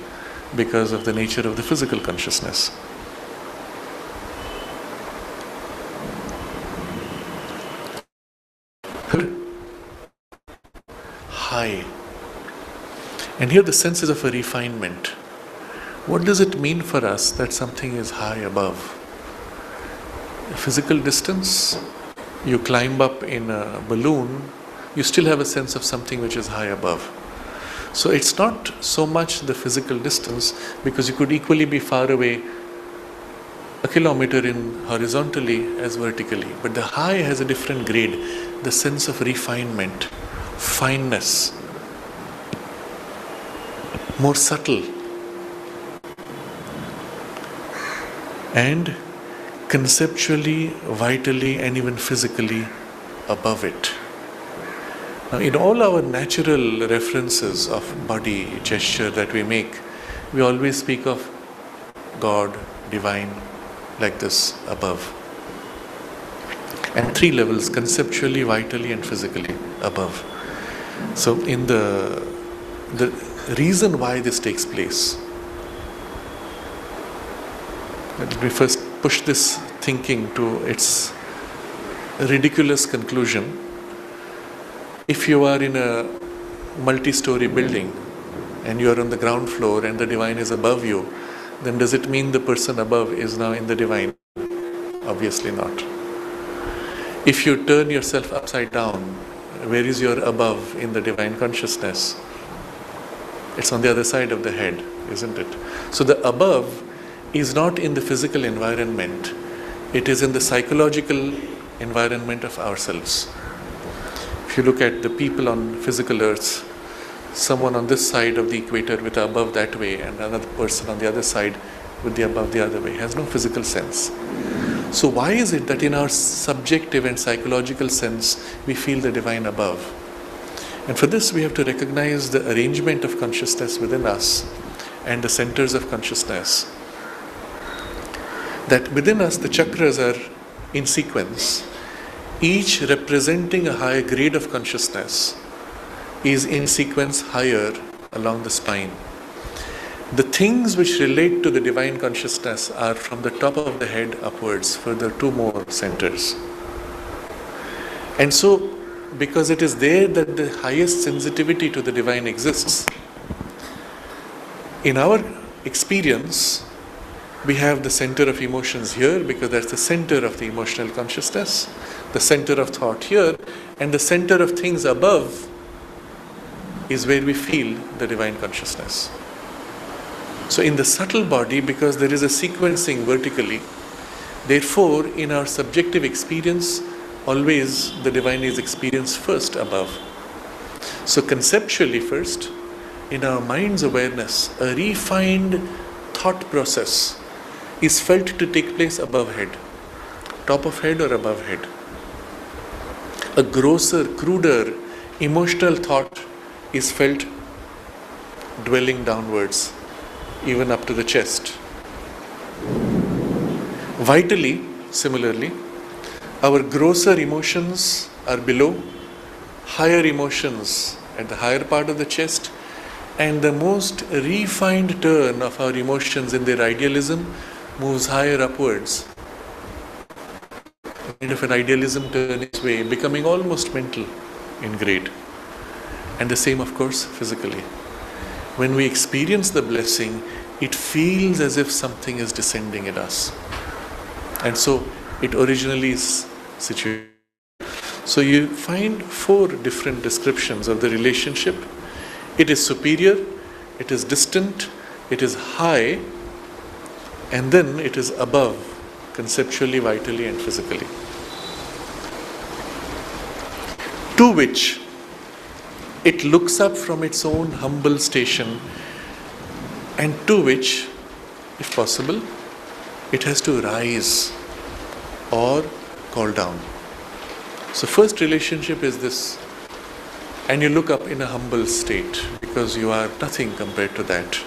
because of the nature of the physical consciousness. High. And here the sense is of a refinement. What does it mean for us that something is high above? A physical distance, you climb up in a balloon, you still have a sense of something which is high above. So it's not so much the physical distance, because you could equally be far away a kilometer in horizontally as vertically. But the high has a different grade, the sense of refinement, fineness, more subtle, and conceptually, vitally, and even physically above it. Now, in all our natural references of body gesture that we make, we always speak of God, divine, like this, above. And 3 levels, conceptually, vitally, and physically above. So, in the reason why this takes place, let me first push this thinking to its ridiculous conclusion. If you are in a multi-story building and you are on the ground floor and the divine is above you, then does it mean the person above is now in the divine? Obviously not. If you turn yourself upside down, where is your above in the divine consciousness? It's on the other side of the head, isn't it? So the above is not in the physical environment, it is in the psychological environment of ourselves. If you look at the people on physical earth, someone on this side of the equator with the above that way and another person on the other side with the above the other way has no physical sense. So why is it that in our subjective and psychological sense we feel the divine above? And for this we have to recognize the arrangement of consciousness within us and the centers of consciousness. That within us the chakras are in sequence, each representing a higher grade of consciousness is in sequence higher along the spine. The things which relate to the divine consciousness are from the top of the head upwards, further 2 more centers. And so, because it is there that the highest sensitivity to the divine exists, in our experience, we have the center of emotions here because that's the center of the emotional consciousness, the center of thought here, and the center of things above is where we feel the divine consciousness. So in the subtle body, because there is a sequencing vertically, therefore in our subjective experience, always the divine is experienced first above. So conceptually first, in our mind's awareness, a refined thought process is felt to take place above head, top of head or above head. A grosser, cruder, emotional thought is felt dwelling downwards, even up to the chest. Vitally, similarly, our grosser emotions are below, higher emotions at the higher part of the chest, and the most refined turn of our emotions in their idealism moves higher upwards. Kind of an idealism turn its way, becoming almost mental in grade. And the same, of course, physically. When we experience the blessing, it feels as if something is descending in us. And so it originally is situated. So you find 4 different descriptions of the relationship. It is superior, it is distant, it is high, and then it is above, conceptually, vitally, and physically. To which it looks up from its own humble station, and to which, if possible, it has to rise or call down. So first relationship is this, and you look up in a humble state because you are nothing compared to that.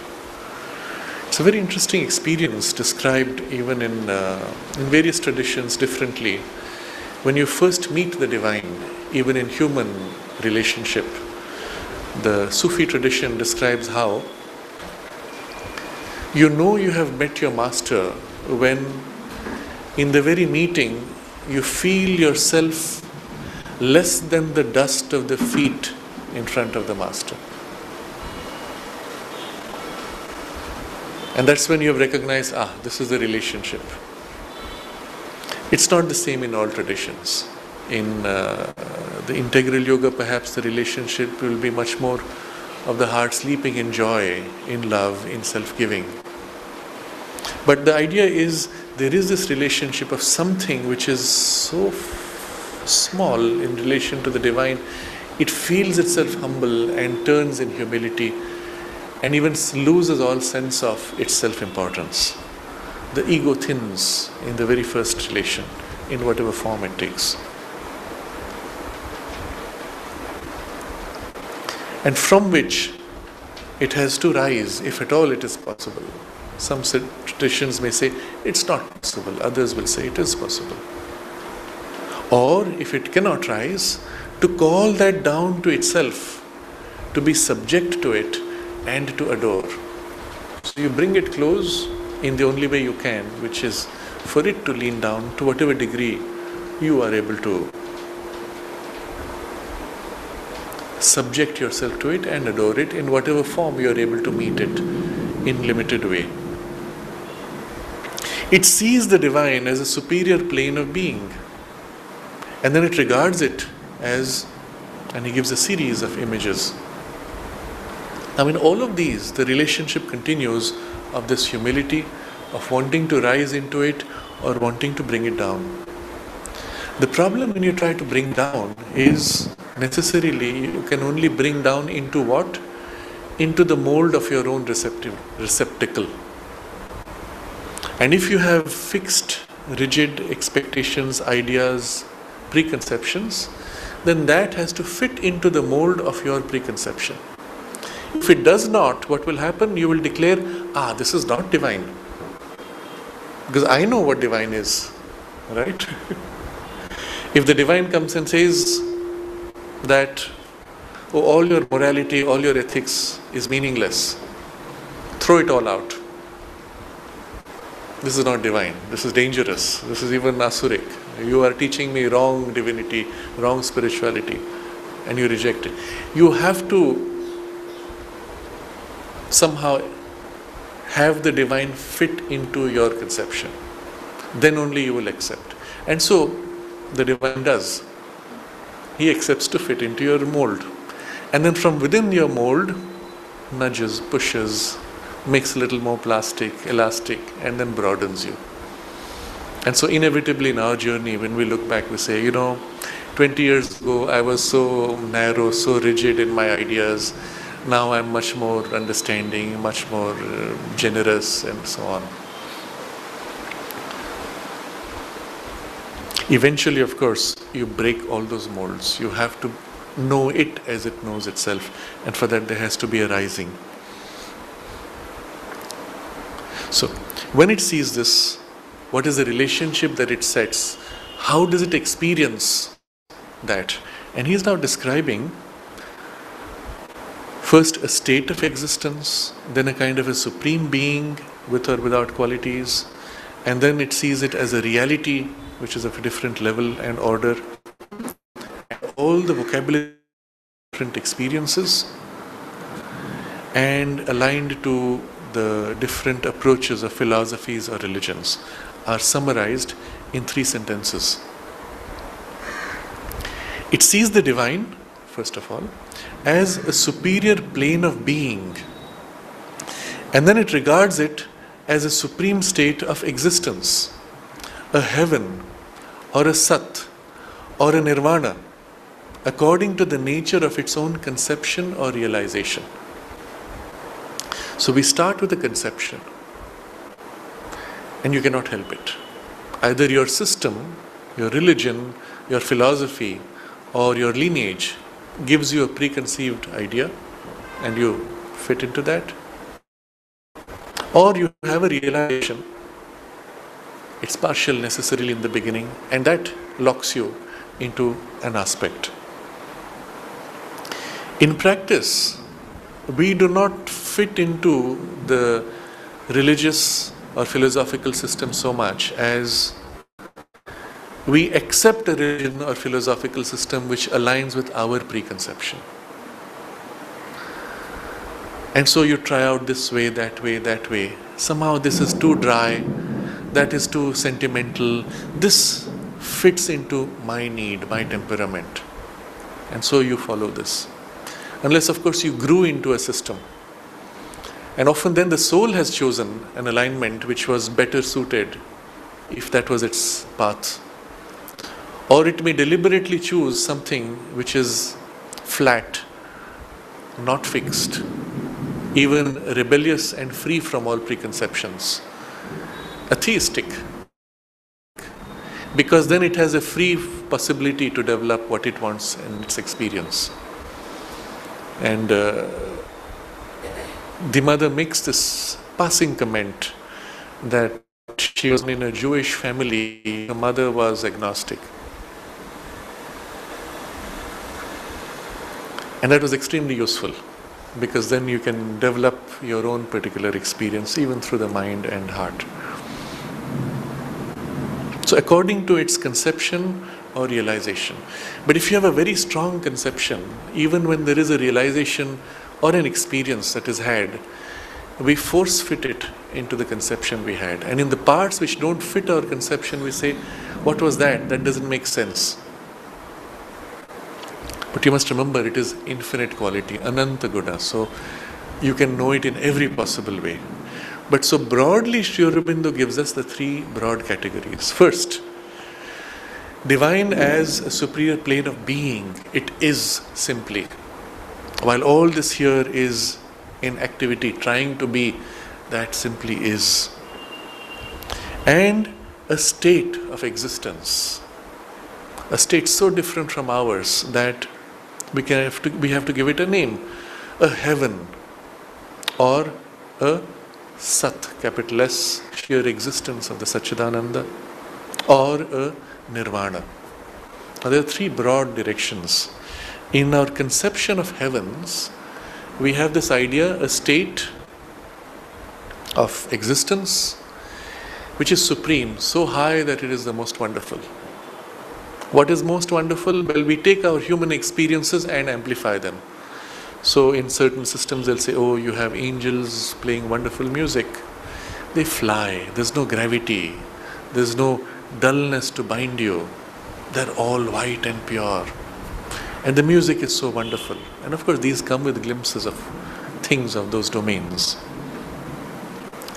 It's a very interesting experience described even in various traditions differently. When you first meet the divine, even in human relationship, the Sufi tradition describes how you know you have met your master when in the very meeting you feel yourself less than the dust of the feet in front of the master. And that's when you have recognized, this is the relationship. It's not the same in all traditions. In the integral yoga, perhaps the relationship will be much more of the heart sleeping in joy, in love, in self-giving. But the idea is there is this relationship of something which is so small in relation to the divine, it feels itself humble and turns in humility and even loses all sense of its self-importance. The ego thins in the very first relation, in whatever form it takes. And from which it has to rise, if at all it is possible. Some traditions may say it's not possible, others will say it is possible. Or if it cannot rise, to call that down to itself, to be subject to it and to adore. So you bring it close in the only way you can, which is for it to lean down to whatever degree you are able to subject yourself to it and adore it in whatever form you are able to meet it in limited way. It sees the divine as a superior plane of being, and then it regards it as, and he gives a series of images. Now in all of these, the relationship continues of this humility, of wanting to rise into it or wanting to bring it down. The problem when you try to bring down is necessarily you can only bring down into what? Into the mold of your own receptacle. And if you have fixed, rigid expectations, ideas, preconceptions, then that has to fit into the mold of your preconception. If it does not, what will happen? You will declare, this is not divine. Because I know what divine is, right? If the divine comes and says that, all your morality, all your ethics is meaningless, throw it all out. This is not divine. This is dangerous. This is even asuric. You are teaching me wrong divinity, wrong spirituality, and you reject it. You have to somehow have the divine fit into your conception. Then only you will accept. And so the divine does. He accepts to fit into your mold. And then from within your mold, nudges, pushes, makes a little more plastic, elastic, and then broadens you. And so inevitably in our journey, when we look back, we say, 20 years ago I was so narrow, so rigid in my ideas. Now I'm much more understanding, much more generous, and so on. Eventually, of course, you break all those molds. You have to know it as it knows itself. And for that there has to be a rising. So, when it sees this, what is the relationship that it sets? How does it experience that? And he is now describing first a state of existence, then a kind of a supreme being with or without qualities, and then it sees it as a reality which is of a different level and order. And all the vocabulary, different experiences, and aligned to the different approaches of philosophies or religions are summarized in 3 sentences. It sees the divine, first of all, as a superior plane of being, and then it regards it as a supreme state of existence, a heaven or a sat or a nirvana, according to the nature of its own conception or realization. So we start with a conception, and you cannot help it. Either your system, your religion, your philosophy, or your lineage gives you a preconceived idea, and you fit into that. Or you have a realization, it's partial necessarily in the beginning, and that locks you into an aspect. In practice, we do not fit into the religious or philosophical system so much as we accept a religion or philosophical system which aligns with our preconception. And so you try out this way, that way, that way. Somehow this is too dry, that is too sentimental, this fits into my need, my temperament. And so you follow this. Unless, of course, you grew into a system. And often then the soul has chosen an alignment which was better suited, if that was its path. Or it may deliberately choose something which is flat, not fixed, even rebellious and free from all preconceptions, atheistic, because then it has a free possibility to develop what it wants in its experience. And the mother makes this passing comment that she was in a Jewish family, her mother was agnostic. And that was extremely useful, because then you can develop your own particular experience even through the mind and heart. So according to its conception or realization. But if you have a very strong conception, even when there is a realization or an experience that is had, we force fit it into the conception we had. And in the parts which don't fit our conception, we say, what was that? That doesn't make sense. But you must remember, it is infinite quality, Ananta Guna. So you can know it in every possible way. But so broadly, Sri Aurobindo gives us the three broad categories. First, divine as a superior plane of being, it is simply. While all this here is in activity, trying to be, that simply is. And a state of existence. A state so different from ours that we have to give it a name. A heaven, or a Sat, capital S, sheer existence of the Satchidananda, or a Nirvana. Now there are three broad directions. In our conception of heavens, we have this idea, a state of existence which is supreme, so high that it is the most wonderful. What is most wonderful? Well, we take our human experiences and amplify them. So in certain systems they'll say, oh, you have angels playing wonderful music. They fly, there's no gravity, there's no dullness to bind you. They're all white and pure. And the music is so wonderful. And of course these come with glimpses of things of those domains.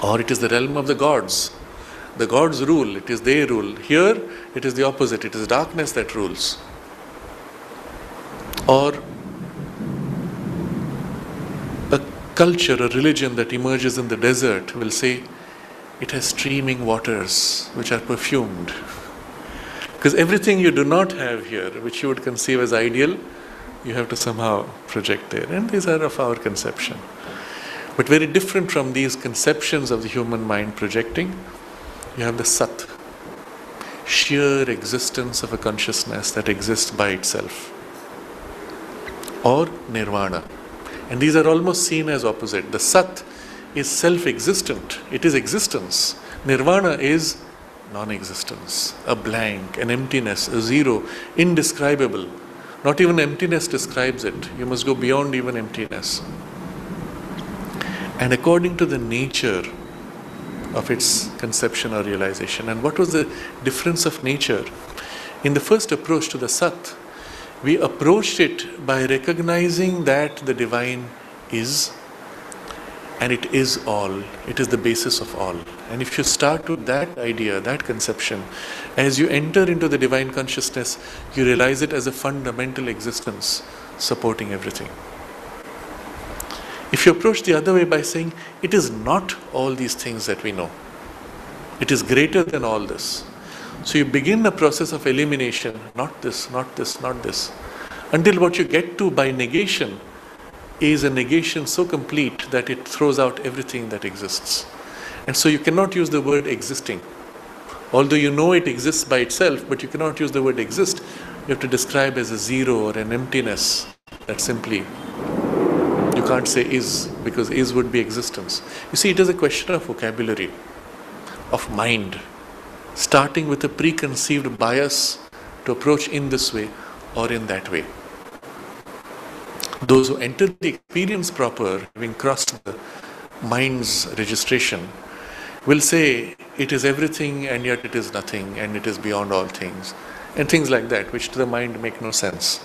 Or it is the realm of the gods. The gods rule, it is they rule. Here it is the opposite, it is darkness that rules. Or a culture, a religion that emerges in the desert will say it has streaming waters which are perfumed. Because everything you do not have here, which you would conceive as ideal, you have to somehow project there. And these are of our conception. But very different from these conceptions of the human mind projecting, you have the Sat, sheer existence of a consciousness that exists by itself. Or Nirvana. And these are almost seen as opposite. The Sat is self-existent. It is existence. Nirvana is non-existence, a blank, an emptiness, a zero, indescribable. Not even emptiness describes it. You must go beyond even emptiness. And according to the nature of its conception or realization. And what was the difference of nature? In the first approach to the Sat, we approached it by recognizing that the divine is, and it is all. It is the basis of all. And if you start with that idea, that conception, as you enter into the divine consciousness, you realize it as a fundamental existence supporting everything. If you approach the other way by saying, it is not all these things that we know. It is greater than all this. So you begin a process of elimination, not this, not this, not this, until what you get to by negation is a negation so complete that it throws out everything that exists. And so you cannot use the word existing. Although you know it exists by itself, but you cannot use the word exist. You have to describe as a zero or an emptiness. That simply, you can't say is, because is would be existence. You see, it is a question of vocabulary, of mind, starting with a preconceived bias to approach in this way or in that way. Those who enter the experience proper, having crossed the mind's registration, will say it is everything and yet it is nothing and it is beyond all things, and things like that, which to the mind make no sense.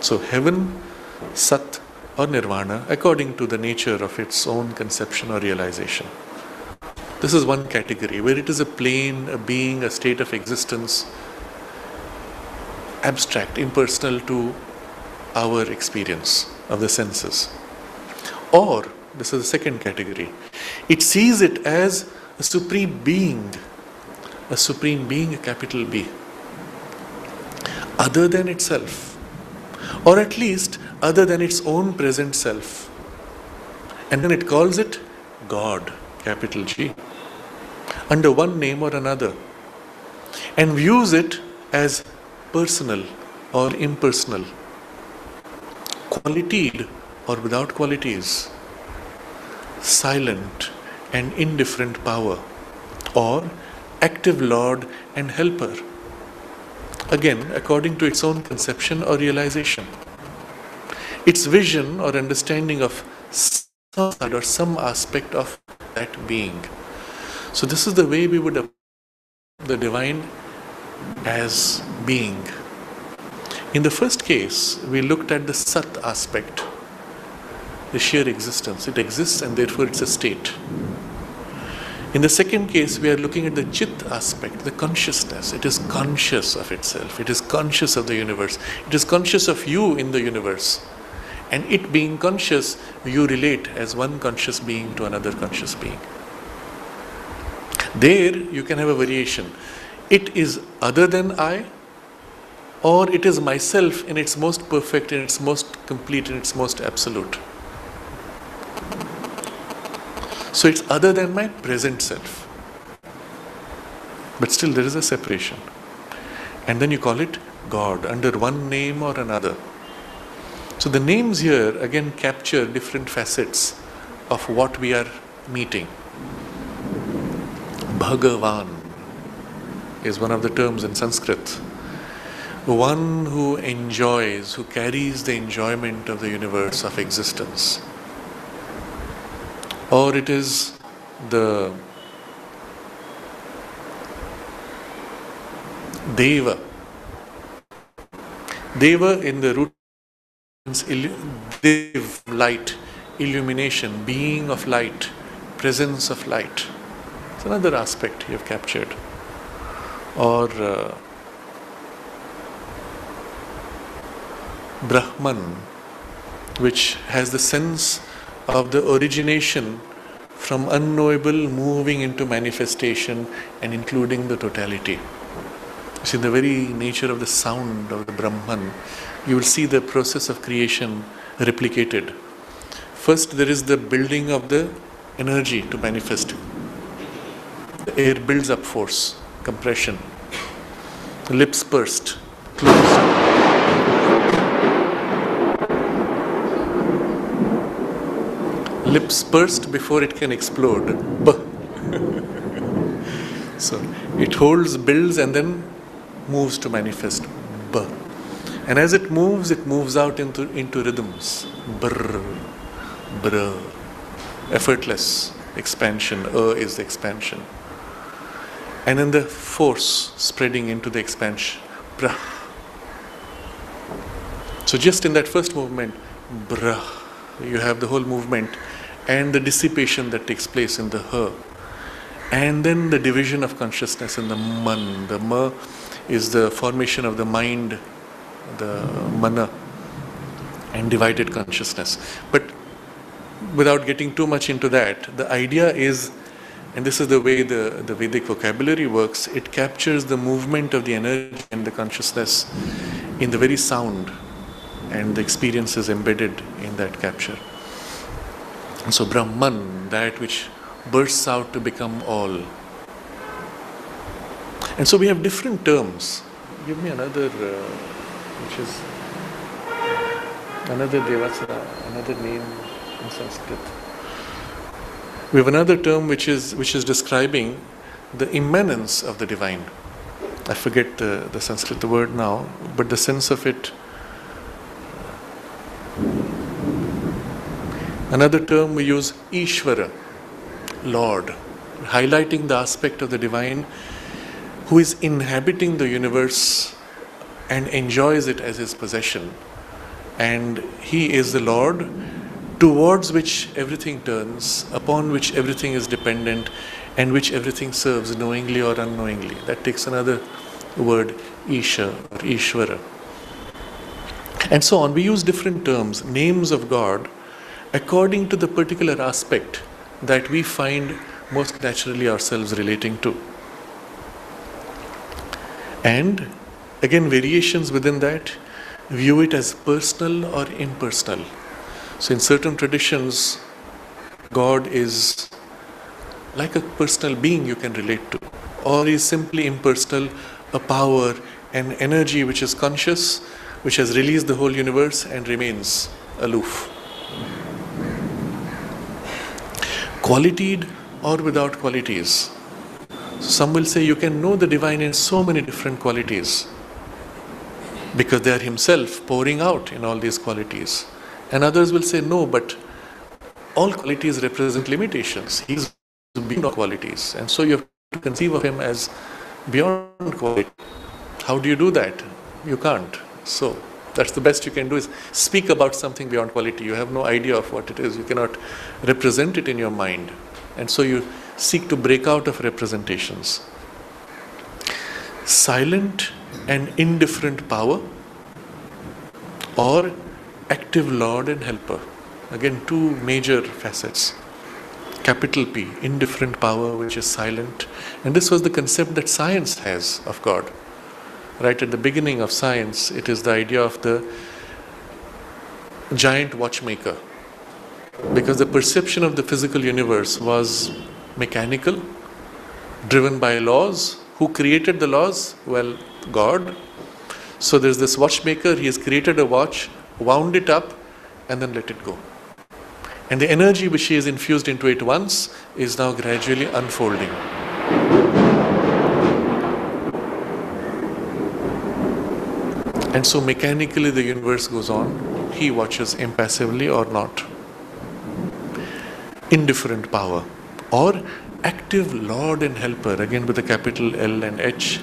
So heaven, Sat or Nirvana, according to the nature of its own conception or realization. This is one category, where it is a plane, a being, a state of existence, abstract, impersonal to our experience of the senses. Or, this is the second category, it sees it as a supreme being, a capital B, other than itself, or at least other than its own present self. And then it calls it God, capital G, under one name or another, and views it as personal or impersonal, qualitied or without qualities, silent and indifferent power, or active Lord and helper, again according to its own conception or realization. Its vision or understanding of some side or some aspect of that being. So this is the way we would approach the divine as being. In the first case, we looked at the Sat aspect, the sheer existence. It exists and therefore it's a state. In the second case, we are looking at the Chit aspect, the consciousness. It is conscious of itself. It is conscious of the universe. It is conscious of you in the universe. And it being conscious, you relate as one conscious being to another conscious being. There, you can have a variation. It is other than I, or it is myself in its most perfect, in its most complete, in its most absolute. So it's other than my present self. But still there is a separation. And then you call it God, under one name or another. So the names here again capture different facets of what we are meeting. Bhagavan is one of the terms in Sanskrit. One who enjoys, who carries the enjoyment of the universe, of existence. Or it is the Deva. Deva in the root means Dev, light, illumination, being of light, presence of light. It's another aspect you have captured. Or Brahman, which has the sense of the origination from unknowable moving into manifestation and including the totality. See, the very nature of the sound of the Brahman, you will see the process of creation replicated. First, there is the building of the energy to manifest. The air builds up force, compression. The lips pursed, closed. Lips pursed before it can explode. So it holds, builds, and then moves to manifest. And as it moves out into rhythms. Brr, brr. Effortless expansion. Is the expansion. And then the force spreading into the expansion. Brah. So just in that first movement, brah, you have the whole movement and the dissipation that takes place in the ha. And then the division of consciousness in the man. The ma is the formation of the mind, the mana, and divided consciousness. But without getting too much into that, the idea is, and this is the way the Vedic vocabulary works, it captures the movement of the energy and the consciousness in the very sound, and the experience is embedded in that capture. And so Brahman, that which bursts out to become all. And so we have different terms. Give me another, which is another Devasara, another name in Sanskrit. We have another term which is describing the immanence of the divine. I forget the Sanskrit word now, but the sense of it. Another term we use, Ishvara, Lord, highlighting the aspect of the divine who is inhabiting the universe and enjoys it as his possession. And he is the Lord towards which everything turns, upon which everything is dependent, and which everything serves knowingly or unknowingly. That takes another word, Isha or Ishvara. And so on. We use different terms, names of God, according to the particular aspect that we find most naturally ourselves relating to. And again, variations within that view it as personal or impersonal. So in certain traditions, God is like a personal being you can relate to, or is simply impersonal, a power, an energy which is conscious, which has released the whole universe and remains aloof. Qualitied or without qualities. So some will say you can know the divine in so many different qualities because they are himself pouring out in all these qualities. And others will say no, but all qualities represent limitations. He is beyond qualities, and so you have to conceive of him as beyond quality. How do you do that? You can't. So that's the best you can do, is speak about something beyond quality. You have no idea of what it is. You cannot represent it in your mind. And so you seek to break out of representations. Silent and indifferent power, or active Lord and Helper. Again, two major facets. Capital P, indifferent power which is silent. And this was the concept that science has of God. Right at the beginning of science, it is the idea of the giant watchmaker. Because the perception of the physical universe was mechanical, driven by laws. Who created the laws? Well, God. So there's this watchmaker, he has created a watch, wound it up, and then let it go. And the energy which he has infused into it once is now gradually unfolding. And so mechanically the universe goes on. He watches impassively or not. Indifferent power, or active Lord and Helper, again with a capital L and H.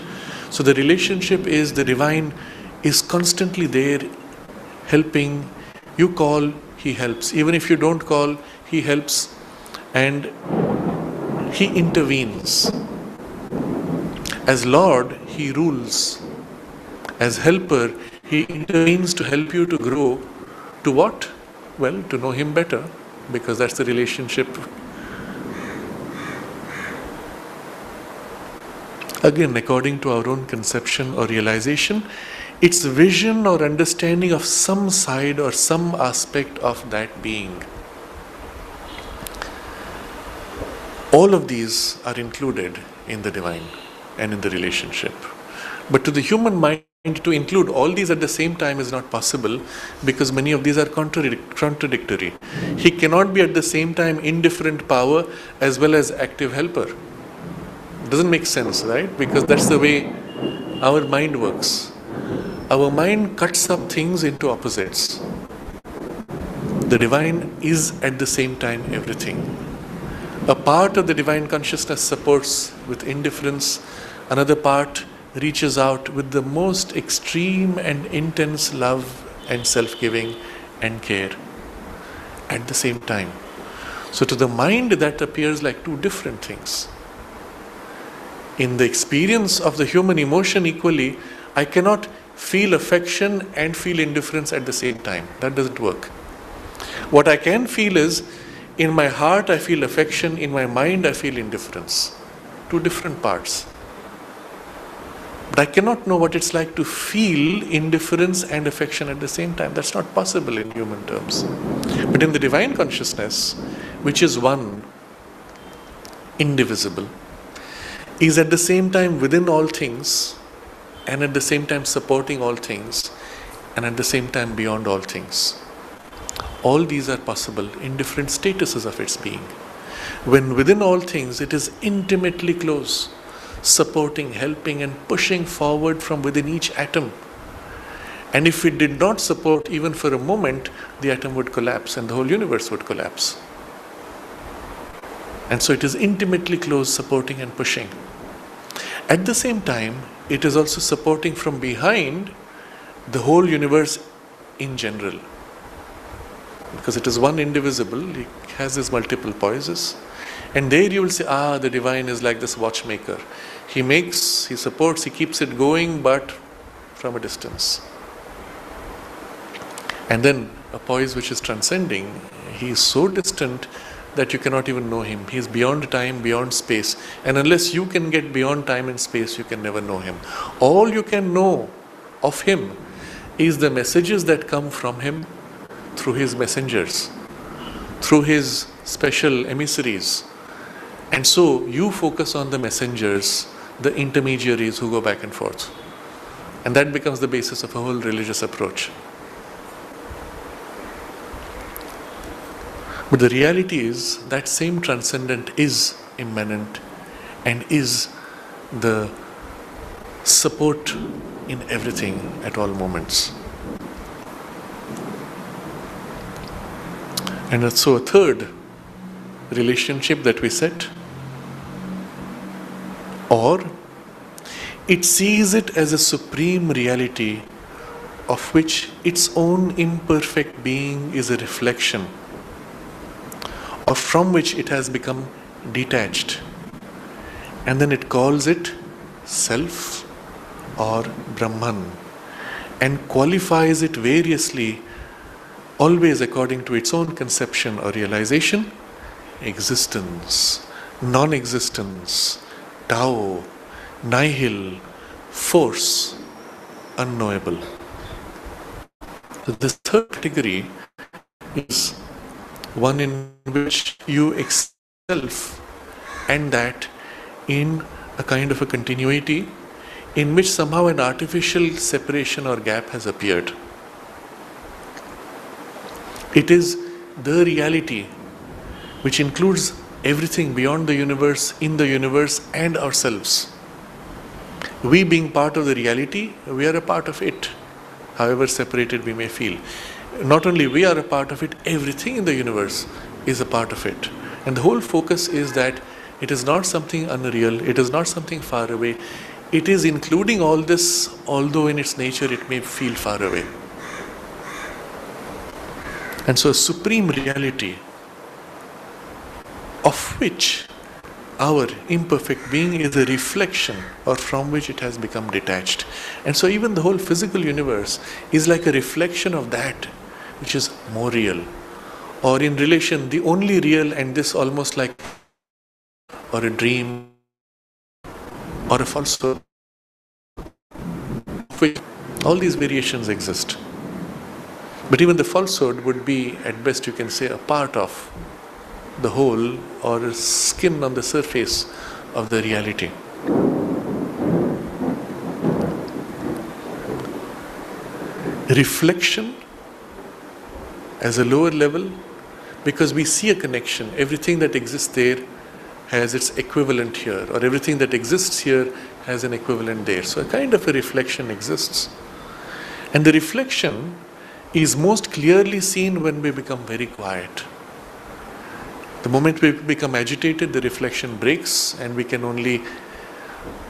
So the relationship is the divine is constantly there, helping. You call, he helps. Even if you don't call, he helps, and he intervenes. As Lord, he rules. As helper, he intervenes to help you to grow to what? Well, to know him better, because that's the relationship. Again, according to our own conception or realization, it's vision or understanding of some side or some aspect of that being. All of these are included in the divine and in the relationship. But to the human mind, to include all these at the same time is not possible, because many of these are contradictory. He cannot be at the same time indifferent power as well as active helper. Doesn't make sense, right? Because that's the way our mind works. Our mind cuts up things into opposites. The divine is at the same time everything. A part of the divine consciousness supports with indifference, another part reaches out with the most extreme and intense love and self-giving and care at the same time. So to the mind, that appears like two different things. In the experience of the human emotion equally, I cannot feel affection and feel indifference at the same time. That doesn't work. What I can feel is, in my heart I feel affection, in my mind I feel indifference. Two different parts. But I cannot know what it's like to feel indifference and affection at the same time. That's not possible in human terms. But in the divine consciousness, which is one, indivisible, is at the same time within all things, and at the same time supporting all things, and at the same time beyond all things. All these are possible in different statuses of its being. When within all things it is intimately close, supporting, helping and pushing forward from within each atom. And if it did not support even for a moment, the atom would collapse and the whole universe would collapse. And so it is intimately close, supporting and pushing. At the same time, it is also supporting from behind the whole universe in general. Because it is one indivisible, it has its multiple poises. And there you will say, the divine is like this watchmaker. He makes, he supports, he keeps it going, but from a distance. And then a poise which is transcending, he is so distant that you cannot even know him. He is beyond time, beyond space. And unless you can get beyond time and space, you can never know him. All you can know of him is the messages that come from him through his messengers, through his special emissaries. And so you focus on the messengers, the intermediaries who go back and forth. And that becomes the basis of a whole religious approach. But the reality is that same transcendent is immanent and is the support in everything at all moments. And so a third relationship that we set, or it sees it as a supreme reality of which its own imperfect being is a reflection, or from which it has become detached. And then it calls it self or Brahman and qualifies it variously, always according to its own conception or realization: existence, non-existence, Tao, nihil, force, unknowable. So this third category is one in which you accept self, and that in a kind of a continuity in which somehow an artificial separation or gap has appeared. It is the reality which includes everything beyond the universe, in the universe and ourselves. We being part of the reality, we are a part of it, however separated we may feel. Not only we are a part of it, everything in the universe is a part of it. And the whole focus is that it is not something unreal, it is not something far away. It is including all this, although in its nature it may feel far away. And so a supreme reality of which our imperfect being is a reflection, or from which it has become detached. And so even the whole physical universe is like a reflection of that which is more real, or in relation the only real, and this almost like or a dream or a falsehood. All these variations exist. But even the falsehood would be, at best you can say, a part of the whole, or a skin on the surface of the reality. Reflection as a lower level, because we see a connection. Everything that exists there has its equivalent here, or everything that exists here has an equivalent there. So a kind of a reflection exists. And the reflection is most clearly seen when we become very quiet. The moment we become agitated, the reflection breaks, and we can only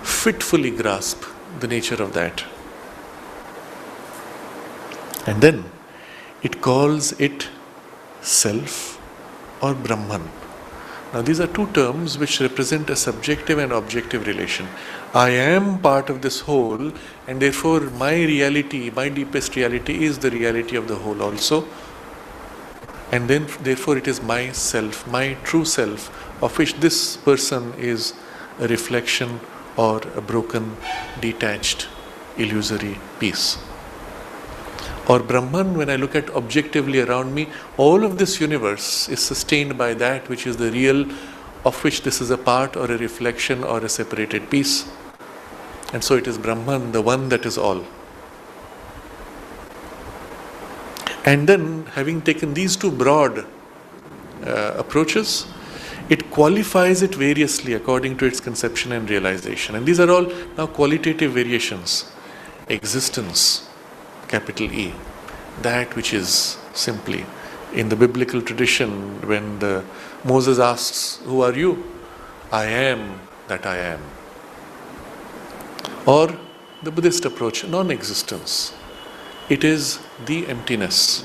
fitfully grasp the nature of that. And then it calls it self or Brahman. Now these are two terms which represent a subjective and objective relation. I am part of this whole, and therefore my reality, my deepest reality is the reality of the whole also. And then therefore it is my self, my true self, of which this person is a reflection or a broken, detached, illusory piece. Or Brahman, when I look at objectively around me, all of this universe is sustained by that which is the real, of which this is a part or a reflection or a separated piece. And so it is Brahman, the one that is all. And then, having taken these two broad approaches, it qualifies it variously according to its conception and realization. And these are all now qualitative variations. Existence, capital E, that which is simply. In the biblical tradition, when Moses asks, "Who are you?" "I am that I am." Or the Buddhist approach, non-existence. It is the emptiness.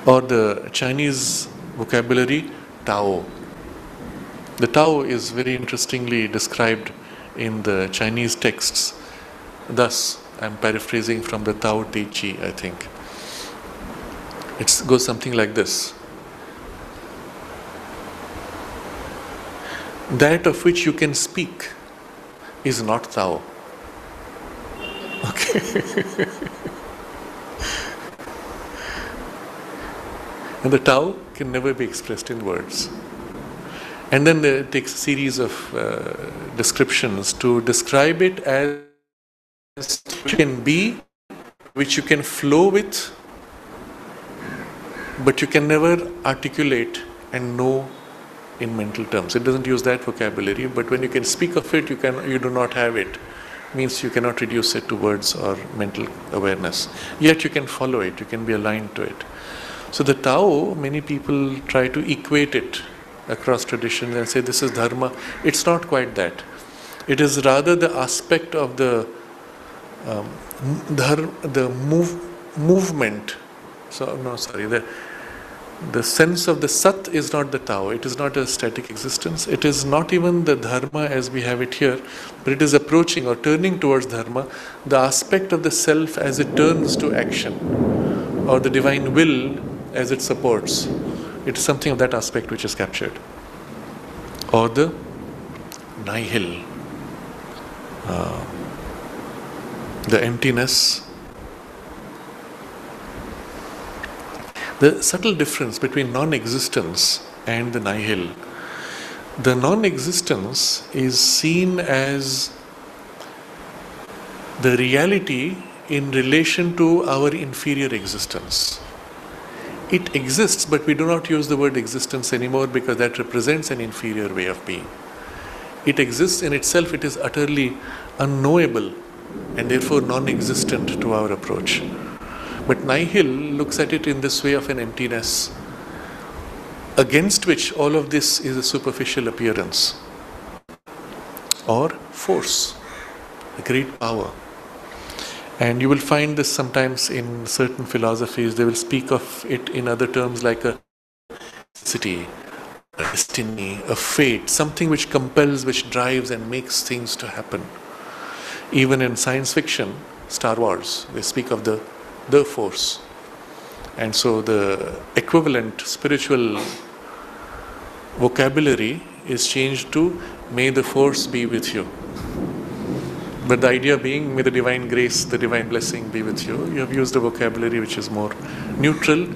Or the Chinese vocabulary, Tao. The Tao is very interestingly described in the Chinese texts. Thus, I'm paraphrasing from the Tao Te Chi, I think. It goes something like this. That of which you can speak is not Tao. Okay. And the Tao can never be expressed in words. And then it takes a series of descriptions to describe it as which you can be, which you can flow with, but you can never articulate and know in mental terms. It doesn't use that vocabulary, but when you can speak of it, you do not have it. Means you cannot reduce it to words or mental awareness. Yet you can follow it, you can be aligned to it. So the Tao, many people try to equate it across traditions and say this is dharma. It's not quite that. It is rather the aspect of the movement. The sense of the Sat is not the Tao. It is not a static existence. It is not even the dharma as we have it here, but it is approaching or turning towards dharma, the aspect of the self as it turns to action, or the divine will as it supports. It is something of that aspect which is captured. Or the nihil, the emptiness. The subtle difference between non-existence and the nihil. The non-existence is seen as the reality in relation to our inferior existence. It exists, but we do not use the word existence anymore because that represents an inferior way of being. It exists in itself, it is utterly unknowable and therefore non-existent to our approach. But nihil looks at it in this way of an emptiness, against which all of this is a superficial appearance. Or force, a great power. And you will find this sometimes in certain philosophies. They will speak of it in other terms like a city, a destiny, a fate, something which compels, which drives and makes things to happen. Even in science fiction, Star Wars, they speak of the force. And so the equivalent spiritual vocabulary is changed to may the force be with you. But the idea being may the divine grace, the divine blessing be with you. You have used a vocabulary which is more neutral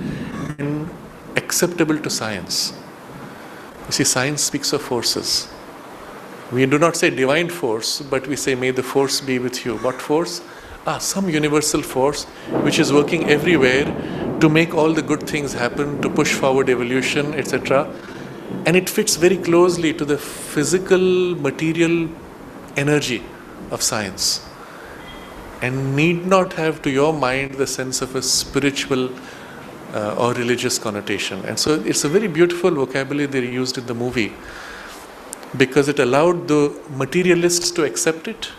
and acceptable to science. You see, science speaks of forces. We do not say divine force, but we say may the force be with you. What force? Some universal force which is working everywhere to make all the good things happen, to push forward evolution, etc. And it fits very closely to the physical, material energy of science and need not have to your mind the sense of a spiritual or religious connotation. And so it's a very beautiful vocabulary they used in the movie because it allowed the materialists to accept it.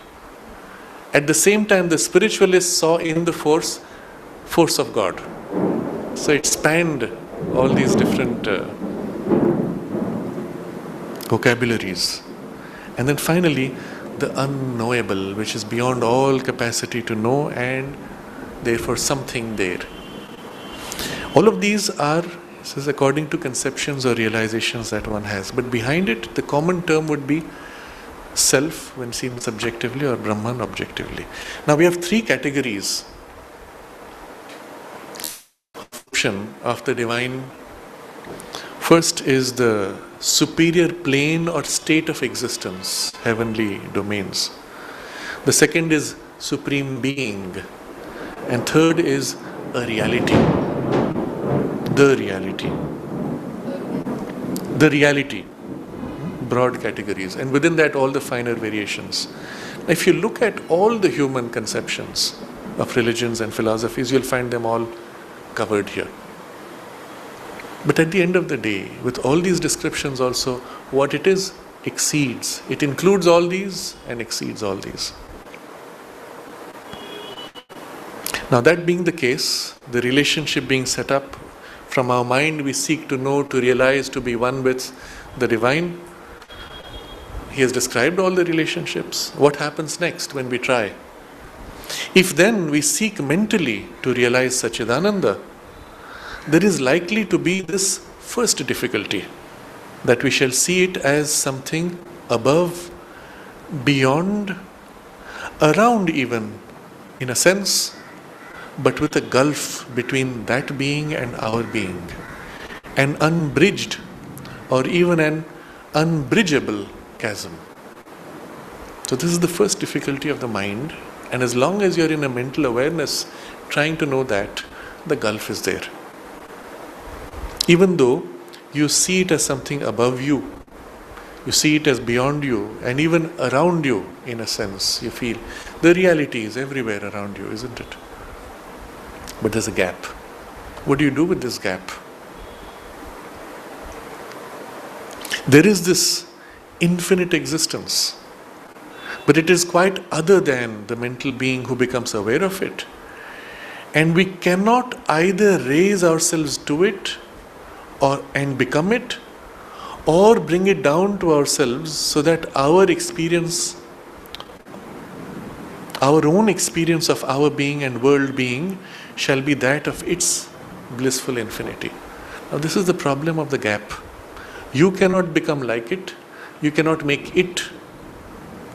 At the same time, the spiritualists saw in the force of God. So it spanned all these different vocabularies. And then finally, the unknowable, which is beyond all capacity to know and therefore something there. All of these are, this is according to conceptions or realizations that one has. But behind it, the common term would be self when seen subjectively or Brahman objectively. Now we have three categories of the divine. First is the superior plane or state of existence, heavenly domains. The second is supreme being. And third is a reality. The reality. The reality. Broad categories. And within that, all the finer variations. If you look at all the human conceptions of religions and philosophies, you'll find them all covered here. But at the end of the day, with all these descriptions also, what it is exceeds. It includes all these and exceeds all these. Now that being the case, the relationship being set up, from our mind we seek to know, to realize, to be one with the divine. He has described all the relationships. What happens next when we try? If then we seek mentally to realize Satchidananda, there is likely to be this first difficulty, that we shall see it as something above, beyond, around even, in a sense, but with a gulf between that being and our being, an unbridged or even an unbridgeable chasm. So this is the first difficulty of the mind, and as long as you're in a mental awareness trying to know that, the gulf is there. Even though you see it as something above you, you see it as beyond you, and even around you, in a sense, you feel the reality is everywhere around you, isn't it? But there's a gap. What do you do with this gap? There is this infinite existence, but it is quite other than the mental being who becomes aware of it. And we cannot either raise ourselves to it and become it, or bring it down to ourselves so that our experience, our own experience of our being and world being shall be that of its blissful infinity. Now this is the problem of the gap. You cannot become like it. You cannot make it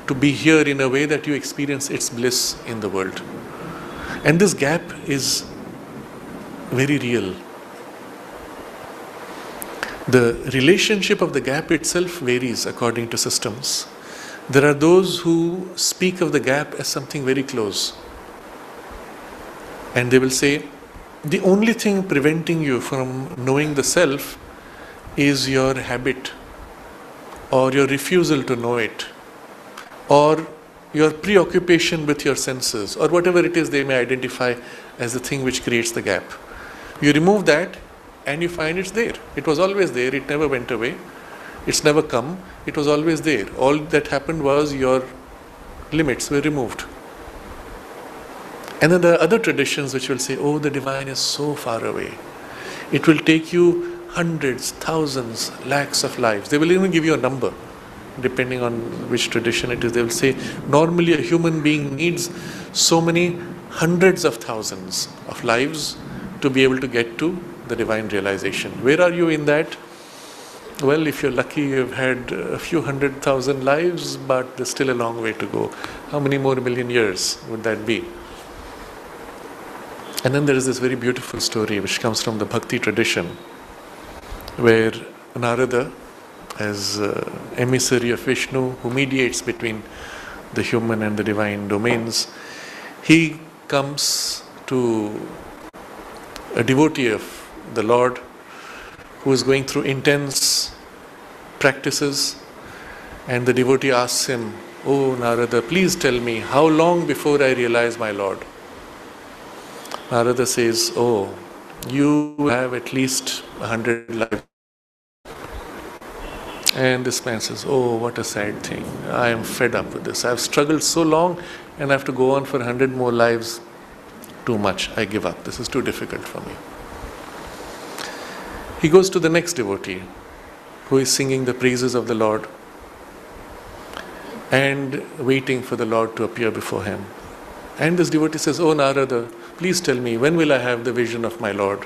to be here in a way that you experience its bliss in the world. And this gap is very real. The relationship of the gap itself varies according to systems. There are those who speak of the gap as something very close. And they will say, the only thing preventing you from knowing the self is your habit, or your refusal to know it, or your preoccupation with your senses, or whatever it is they may identify as the thing which creates the gap. You remove that and you find it's there. It was always there, it never went away, it's never come, it was always there. All that happened was your limits were removed. And then there are other traditions which will say, oh, the divine is so far away. It will take you hundreds, thousands, lakhs of lives. They will even give you a number, depending on which tradition it is. They will say, normally a human being needs so many hundreds of thousands of lives to be able to get to the divine realization. Where are you in that? Well, if you're lucky, you've had a few 100,000 lives, but there's still a long way to go. How many more million years would that be? And then there is this very beautiful story which comes from the Bhakti tradition, where Narada, as emissary of Vishnu, who mediates between the human and the divine domains, he comes to a devotee of the Lord who is going through intense practices, and the devotee asks him, "Oh Narada, please tell me, how long before I realize my Lord?" Narada says, "Oh, you have at least 100 lives." And this man says, "Oh, what a sad thing. I am fed up with this. I have struggled so long and I have to go on for 100 more lives. Too much. I give up. This is too difficult for me." He goes to the next devotee who is singing the praises of the Lord and waiting for the Lord to appear before him. And this devotee says, "Oh Narada, please tell me, when will I have the vision of my Lord?"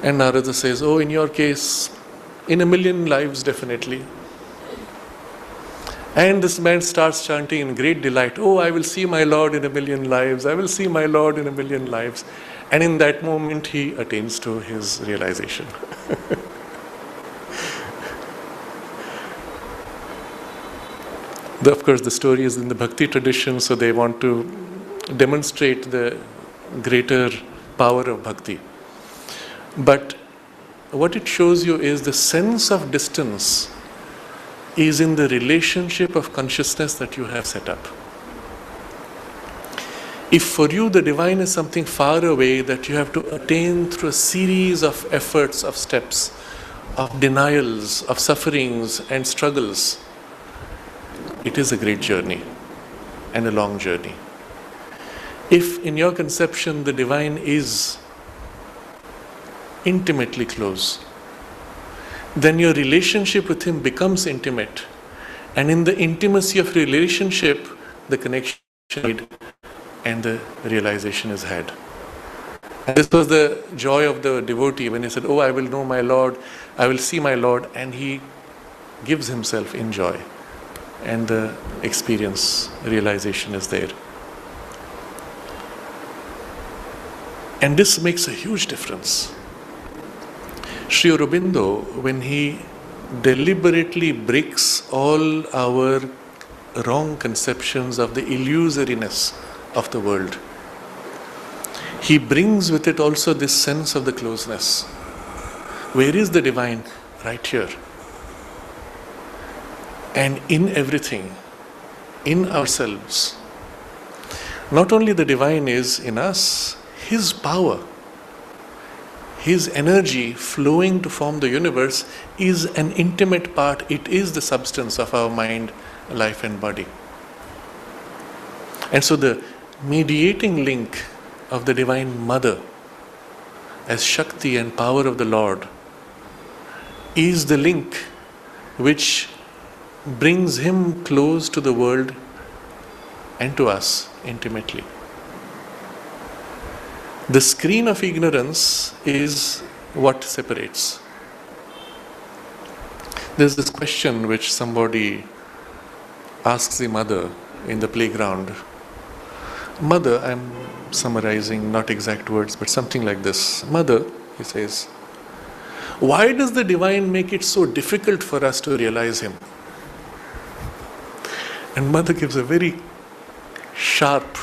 And Narada says, "Oh, in your case, in 1,000,000 lives definitely." And this man starts chanting in great delight, "Oh, I will see my Lord in 1,000,000 lives. I will see my Lord in 1,000,000 lives." And in that moment he attains to his realization. Of course, the story is in the Bhakti tradition, so they want to demonstrate the greater power of Bhakti. But what it shows you is the sense of distance is in the relationship of consciousness that you have set up. If for you the divine is something far away that you have to attain through a series of efforts, of steps, of denials, of sufferings and struggles, it is a great journey and a long journey. If in your conception the divine is intimately close, then your relationship with him becomes intimate, and in the intimacy of relationship the connection and the realization is had. And this was the joy of the devotee when he said, "Oh, I will know my Lord, I will see my Lord," and he gives himself in joy, and the experience, realization is there. And this makes a huge difference. Sri Aurobindo, when he deliberately breaks all our wrong conceptions of the illusoriness of the world, he brings with it also this sense of the closeness. Where is the divine? Right here. And in everything, in ourselves. Not only the divine is in us, his power, his energy flowing to form the universe is an intimate part. It is the substance of our mind, life and body. And so the mediating link of the Divine Mother as Shakti and power of the Lord is the link which brings him close to the world and to us intimately. The screen of ignorance is what separates. There's this question which somebody asks the mother in the playground. Mother, I'm summarizing, not exact words, but something like this. Mother, he says, why does the divine make it so difficult for us to realize him? And mother gives a very sharp,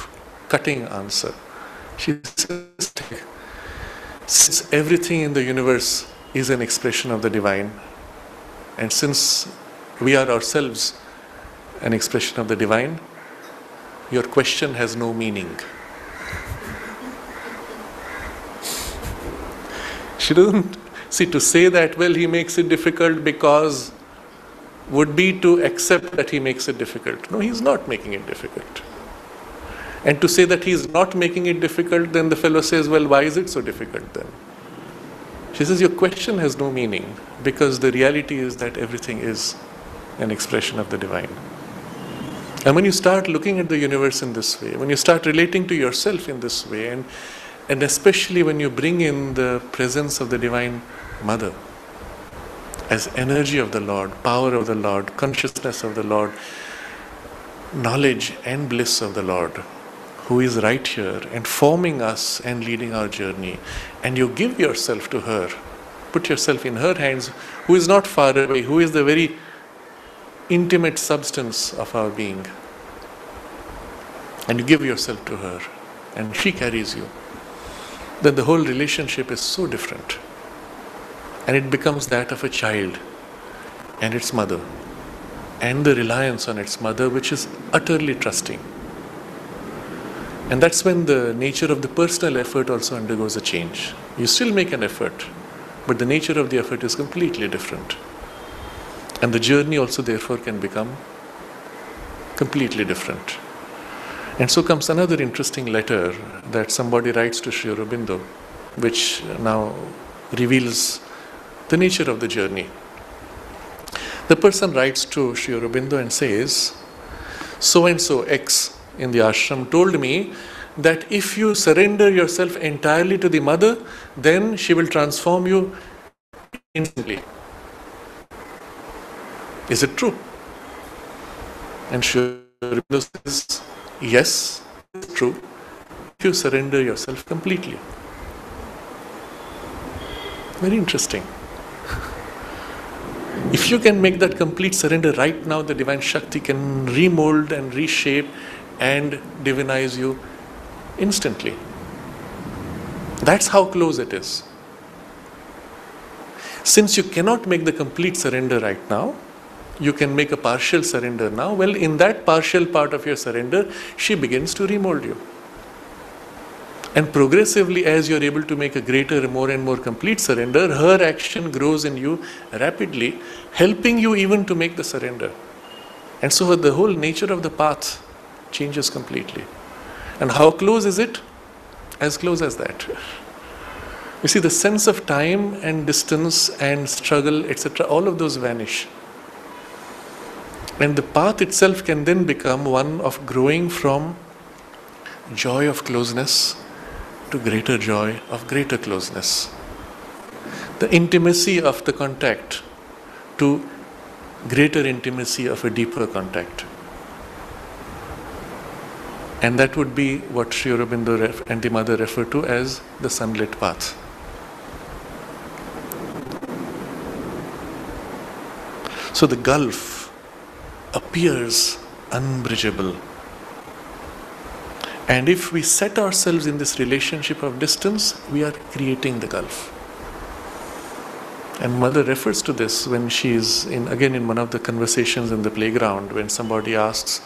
cutting answer. She says, since everything in the universe is an expression of the divine, and since we are ourselves an expression of the divine, your question has no meaning. She doesn't see, to say that, well, he makes it difficult because, would be to accept that he makes it difficult. No, he's not making it difficult. And to say that he's not making it difficult, then the fellow says, well, why is it so difficult then? She says, your question has no meaning, because the reality is that everything is an expression of the divine. And when you start looking at the universe in this way, when you start relating to yourself in this way, and especially when you bring in the presence of the Divine Mother as energy of the Lord, power of the Lord, consciousness of the Lord, knowledge and bliss of the Lord, who is right here and forming us and leading our journey, and you give yourself to her, put yourself in her hands, who is not far away, who is the very intimate substance of our being, and you give yourself to her and she carries you, then the whole relationship is so different, and it becomes that of a child and its mother, and the reliance on its mother, which is utterly trusting. And that's when the nature of the personal effort also undergoes a change. You still make an effort, but the nature of the effort is completely different. And the journey also therefore can become completely different. And so comes another interesting letter that somebody writes to Sri Aurobindo, which now reveals the nature of the journey. The person writes to Sri Aurobindo and says, so-and-so X in the ashram told me that if you surrender yourself entirely to the mother, then she will transform you instantly. Is it true? And Sri Aurobindo says, yes, it's true, if you surrender yourself completely. Very interesting. If you can make that complete surrender right now, the Divine Shakti can remold and reshape and divinize you instantly. That's how close it is. Since you cannot make the complete surrender right now, you can make a partial surrender now. Well, in that partial part of your surrender, she begins to remold you. And progressively, as you're able to make a greater, more and more complete surrender, her action grows in you rapidly, helping you even to make the surrender. And so the whole nature of the path changes completely. And how close is it? As close as that. You see, the sense of time and distance and struggle, etc., all of those vanish. And the path itself can then become one of growing from joy of closeness to greater joy of greater closeness. The intimacy of the contact to greater intimacy of a deeper contact. And that would be what Sri Aurobindo and the mother refer to as the sunlit path. So the gulf appears unbridgeable. And if we set ourselves in this relationship of distance, we are creating the gulf. And mother refers to this when she is in one of the conversations in the playground, when somebody asks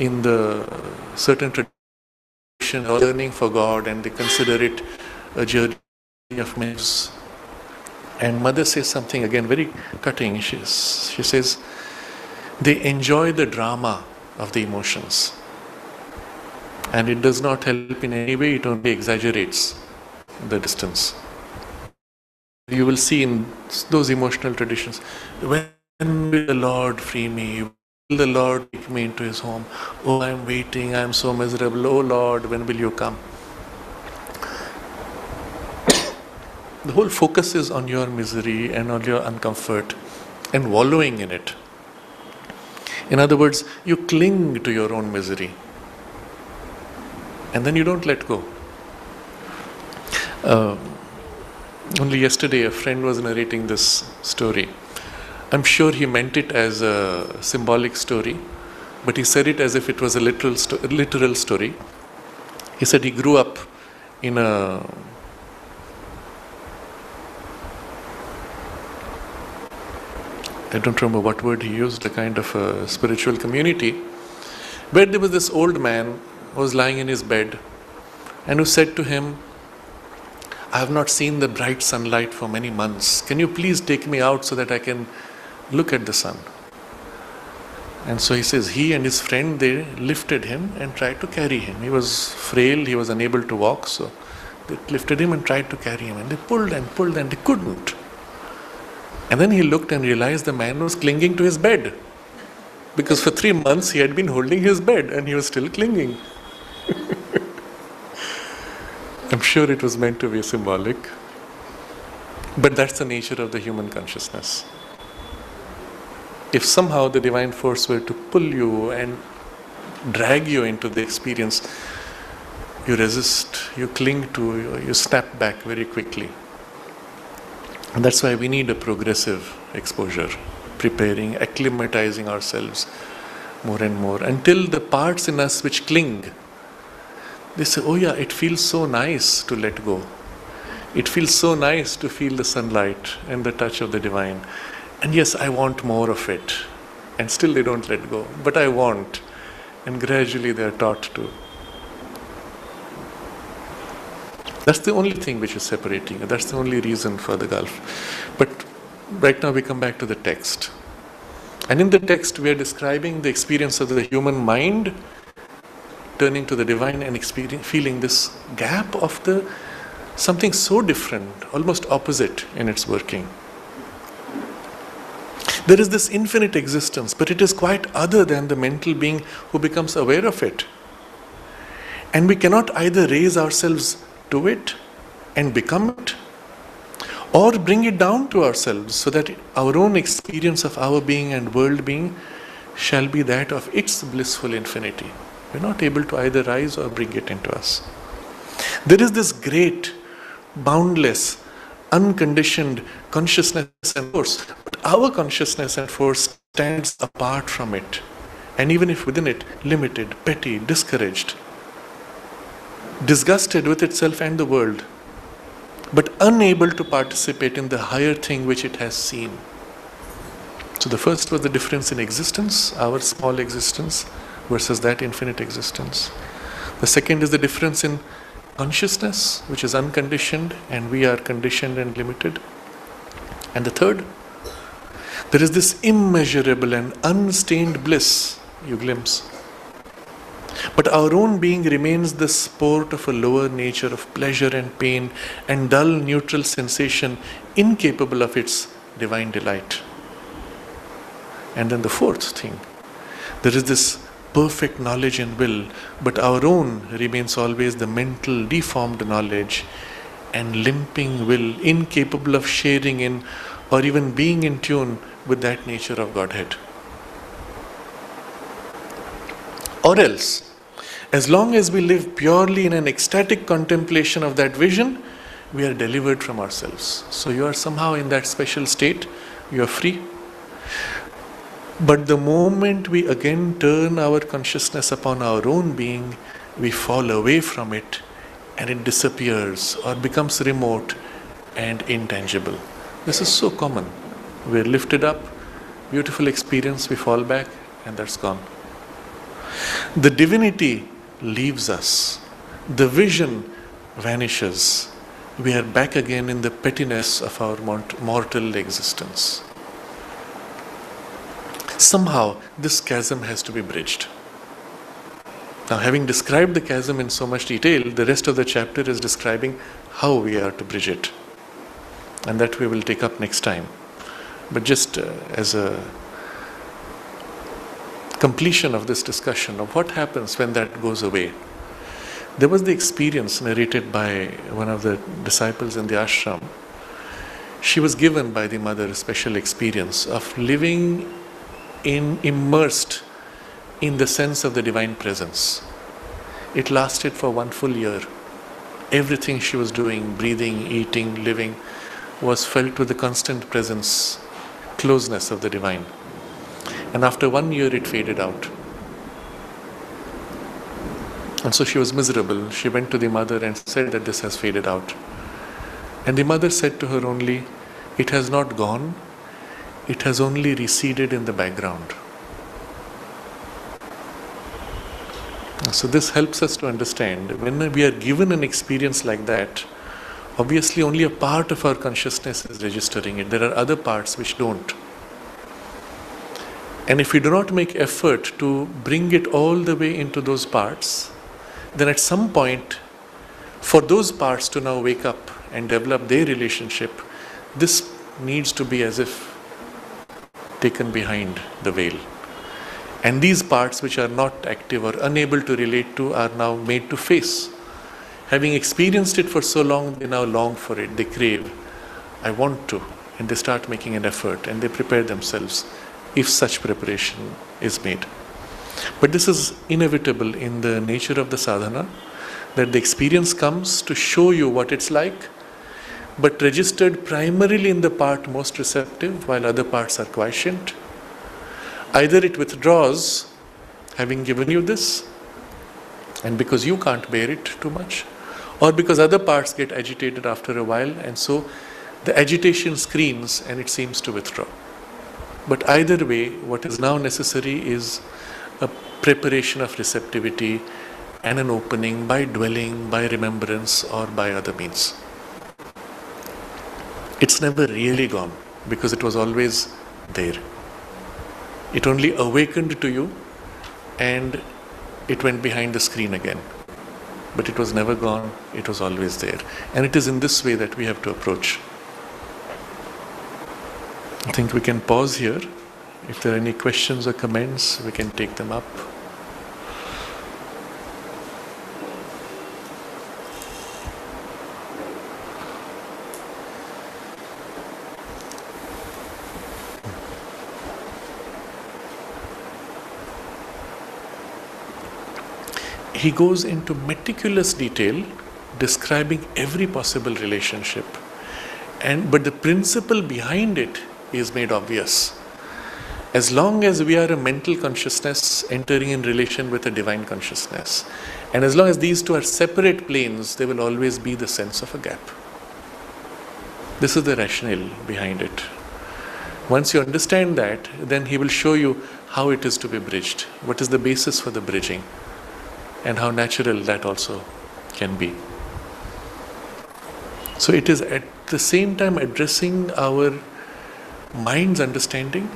in the certain tradition of yearning for God, and they consider it a journey of memories. And mother says something again very cutting. She says, they enjoy the drama of the emotions. And it does not help in any way, it only exaggerates the distance. You will see in those emotional traditions, when will the Lord free me? Will the Lord take me into His home? Oh, I am waiting, I am so miserable. Oh Lord, when will you come? The whole focus is on your misery and on your uncomfort and wallowing in it. In other words, you cling to your own misery. And then you don't let go. Only yesterday a friend was narrating this story. I'm sure he meant it as a symbolic story, but he said it as if it was a literal story. He said he grew up in a I don't remember what word he used, a kind of a spiritual community, where there was this old man who was lying in his bed and who said to him, I have not seen the bright sunlight for many months. Can you please take me out so that I can look at the sun? And so he says, he and his friend, they lifted him and tried to carry him. He was frail, he was unable to walk, so they lifted him and tried to carry him. And they pulled and they couldn't. And then he looked and realized the man was clinging to his bed. Because for 3 months he had been holding his bed and he was still clinging. I'm sure it was meant to be symbolic. But that's the nature of the human consciousness. If somehow the divine force were to pull you and drag you into the experience, you resist, you cling to, you snap back very quickly. And that's why we need a progressive exposure, preparing, acclimatizing ourselves more and more, until the parts in us which cling, they say, oh yeah, it feels so nice to let go. It feels so nice to feel the sunlight and the touch of the divine. And yes, I want more of it. And still they don't let go. But I want. And gradually they are taught to. That's the only thing which is separating. That's the only reason for the gulf. But right now we come back to the text. And in the text we are describing the experience of the human mind turning to the divine and feeling this gap of the something so different, almost opposite in its working. There is this infinite existence, but it is quite other than the mental being who becomes aware of it. And we cannot either raise ourselves to it and become it, or bring it down to ourselves so that our own experience of our being and world being shall be that of its blissful infinity. We're not able to either rise or bring it into us. There is this great, boundless, unconditioned consciousness and force, but our consciousness and force stands apart from it, and even if within it, limited, petty, discouraged, disgusted with itself and the world, but unable to participate in the higher thing which it has seen. So the first was the difference in existence, our small existence versus that infinite existence. The second is the difference in consciousness, which is unconditioned, and we are conditioned and limited. And the third, there is this immeasurable and unstained bliss you glimpse. But our own being remains the sport of a lower nature of pleasure and pain and dull neutral sensation, incapable of its divine delight. And then the fourth thing, there is this perfect knowledge and will, but our own remains always the mental deformed knowledge and limping will, incapable of sharing in or even being in tune with that nature of Godhead. Or else, as long as we live purely in an ecstatic contemplation of that vision, we are delivered from ourselves. So you are somehow in that special state, you are free. But the moment we again turn our consciousness upon our own being, we fall away from it and it disappears or becomes remote and intangible. This is so common. We're lifted up, beautiful experience, we fall back and that's gone. The divinity leaves us. The vision vanishes. We are back again in the pettiness of our mortal existence. Somehow, this chasm has to be bridged. Now, having described the chasm in so much detail, the rest of the chapter is describing how we are to bridge it. And that we will take up next time. But just as a completion of this discussion of what happens when that goes away. There was the experience narrated by one of the disciples in the ashram. She was given by the mother a special experience of living immersed in the sense of the divine presence. It lasted for 1 full year. Everything she was doing, breathing, eating, living, was felt with the constant presence, closeness of the divine. And after 1 year it faded out. And so she was miserable. She went to the mother and said that this has faded out. And the mother said to her only, "It has not gone, it has only receded in the background." So this helps us to understand when we are given an experience like that, obviously only a part of our consciousness is registering it. There are other parts which don't. And if we do not make effort to bring it all the way into those parts, then at some point, for those parts to now wake up and develop their relationship, this needs to be as if taken behind the veil. And these parts which are not active or unable to relate to are now made to face. Having experienced it for so long, they now long for it, they crave, I want to, and they start making an effort and they prepare themselves if such preparation is made. But this is inevitable in the nature of the sadhana, that the experience comes to show you what it's like, but registered primarily in the part most receptive while other parts are quiescent. Either it withdraws, having given you this, and because you can't bear it too much, or because other parts get agitated after a while, and so the agitation screens and it seems to withdraw. But either way, what is now necessary is a preparation of receptivity and an opening by dwelling, by remembrance, or by other means. It's never really gone because it was always there. It only awakened to you and it went behind the screen again. But it was never gone, it was always there. And it is in this way that we have to approach. I think we can pause here. If there are any questions or comments, we can take them up. He goes into meticulous detail describing every possible relationship. But the principle behind it is made obvious. As long as we are a mental consciousness entering in relation with a divine consciousness, and as long as these two are separate planes, there will always be the sense of a gap. This is the rationale behind it. Once you understand that, then he will show you how it is to be bridged, what is the basis for the bridging, and how natural that also can be. So it is at the same time addressing our mind's understanding,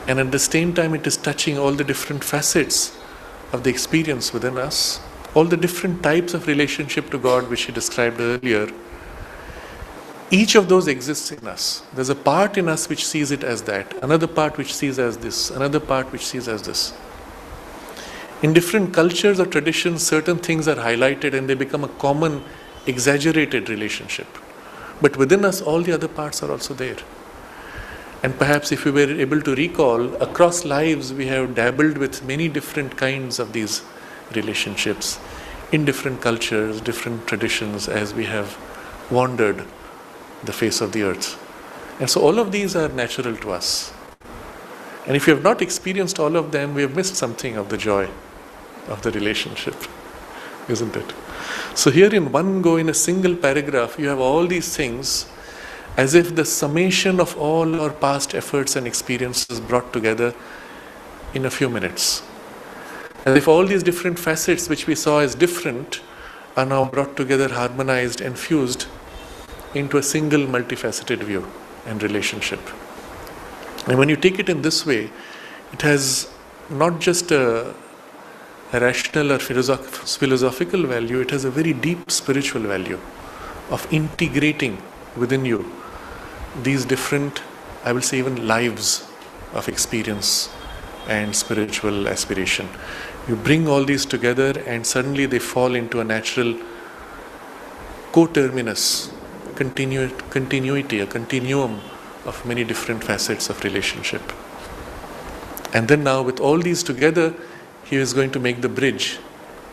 and at the same time it is touching all the different facets of the experience within us, all the different types of relationship to God which he described earlier. Each of those exists in us. There's a part in us which sees it as that, another part which sees as this, another part which sees as this. In different cultures or traditions, certain things are highlighted and they become a common, exaggerated relationship. But within us, all the other parts are also there. And perhaps if we were able to recall, across lives we have dabbled with many different kinds of these relationships in different cultures, different traditions as we have wandered the face of the earth. And so all of these are natural to us. And if you have not experienced all of them, we have missed something of the joy of the relationship, isn't it? So here in one go, in a single paragraph, you have all these things as if the summation of all our past efforts and experiences brought together in a few minutes. As if all these different facets which we saw as different are now brought together, harmonized and fused into a single multifaceted view and relationship. And when you take it in this way, it has not just a rational or philosophical value, it has a very deep spiritual value of integrating within you these different, I will say even lives of experience and spiritual aspiration. You bring all these together and suddenly they fall into a natural coterminous continuity, a continuum of many different facets of relationship. And then now with all these together, he is going to make the bridge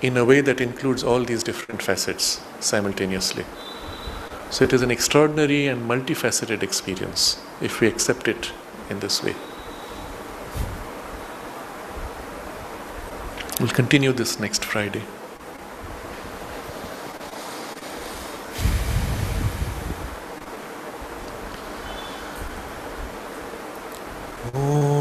in a way that includes all these different facets simultaneously. So it is an extraordinary and multifaceted experience if we accept it in this way. We'll continue this next Friday. Oh.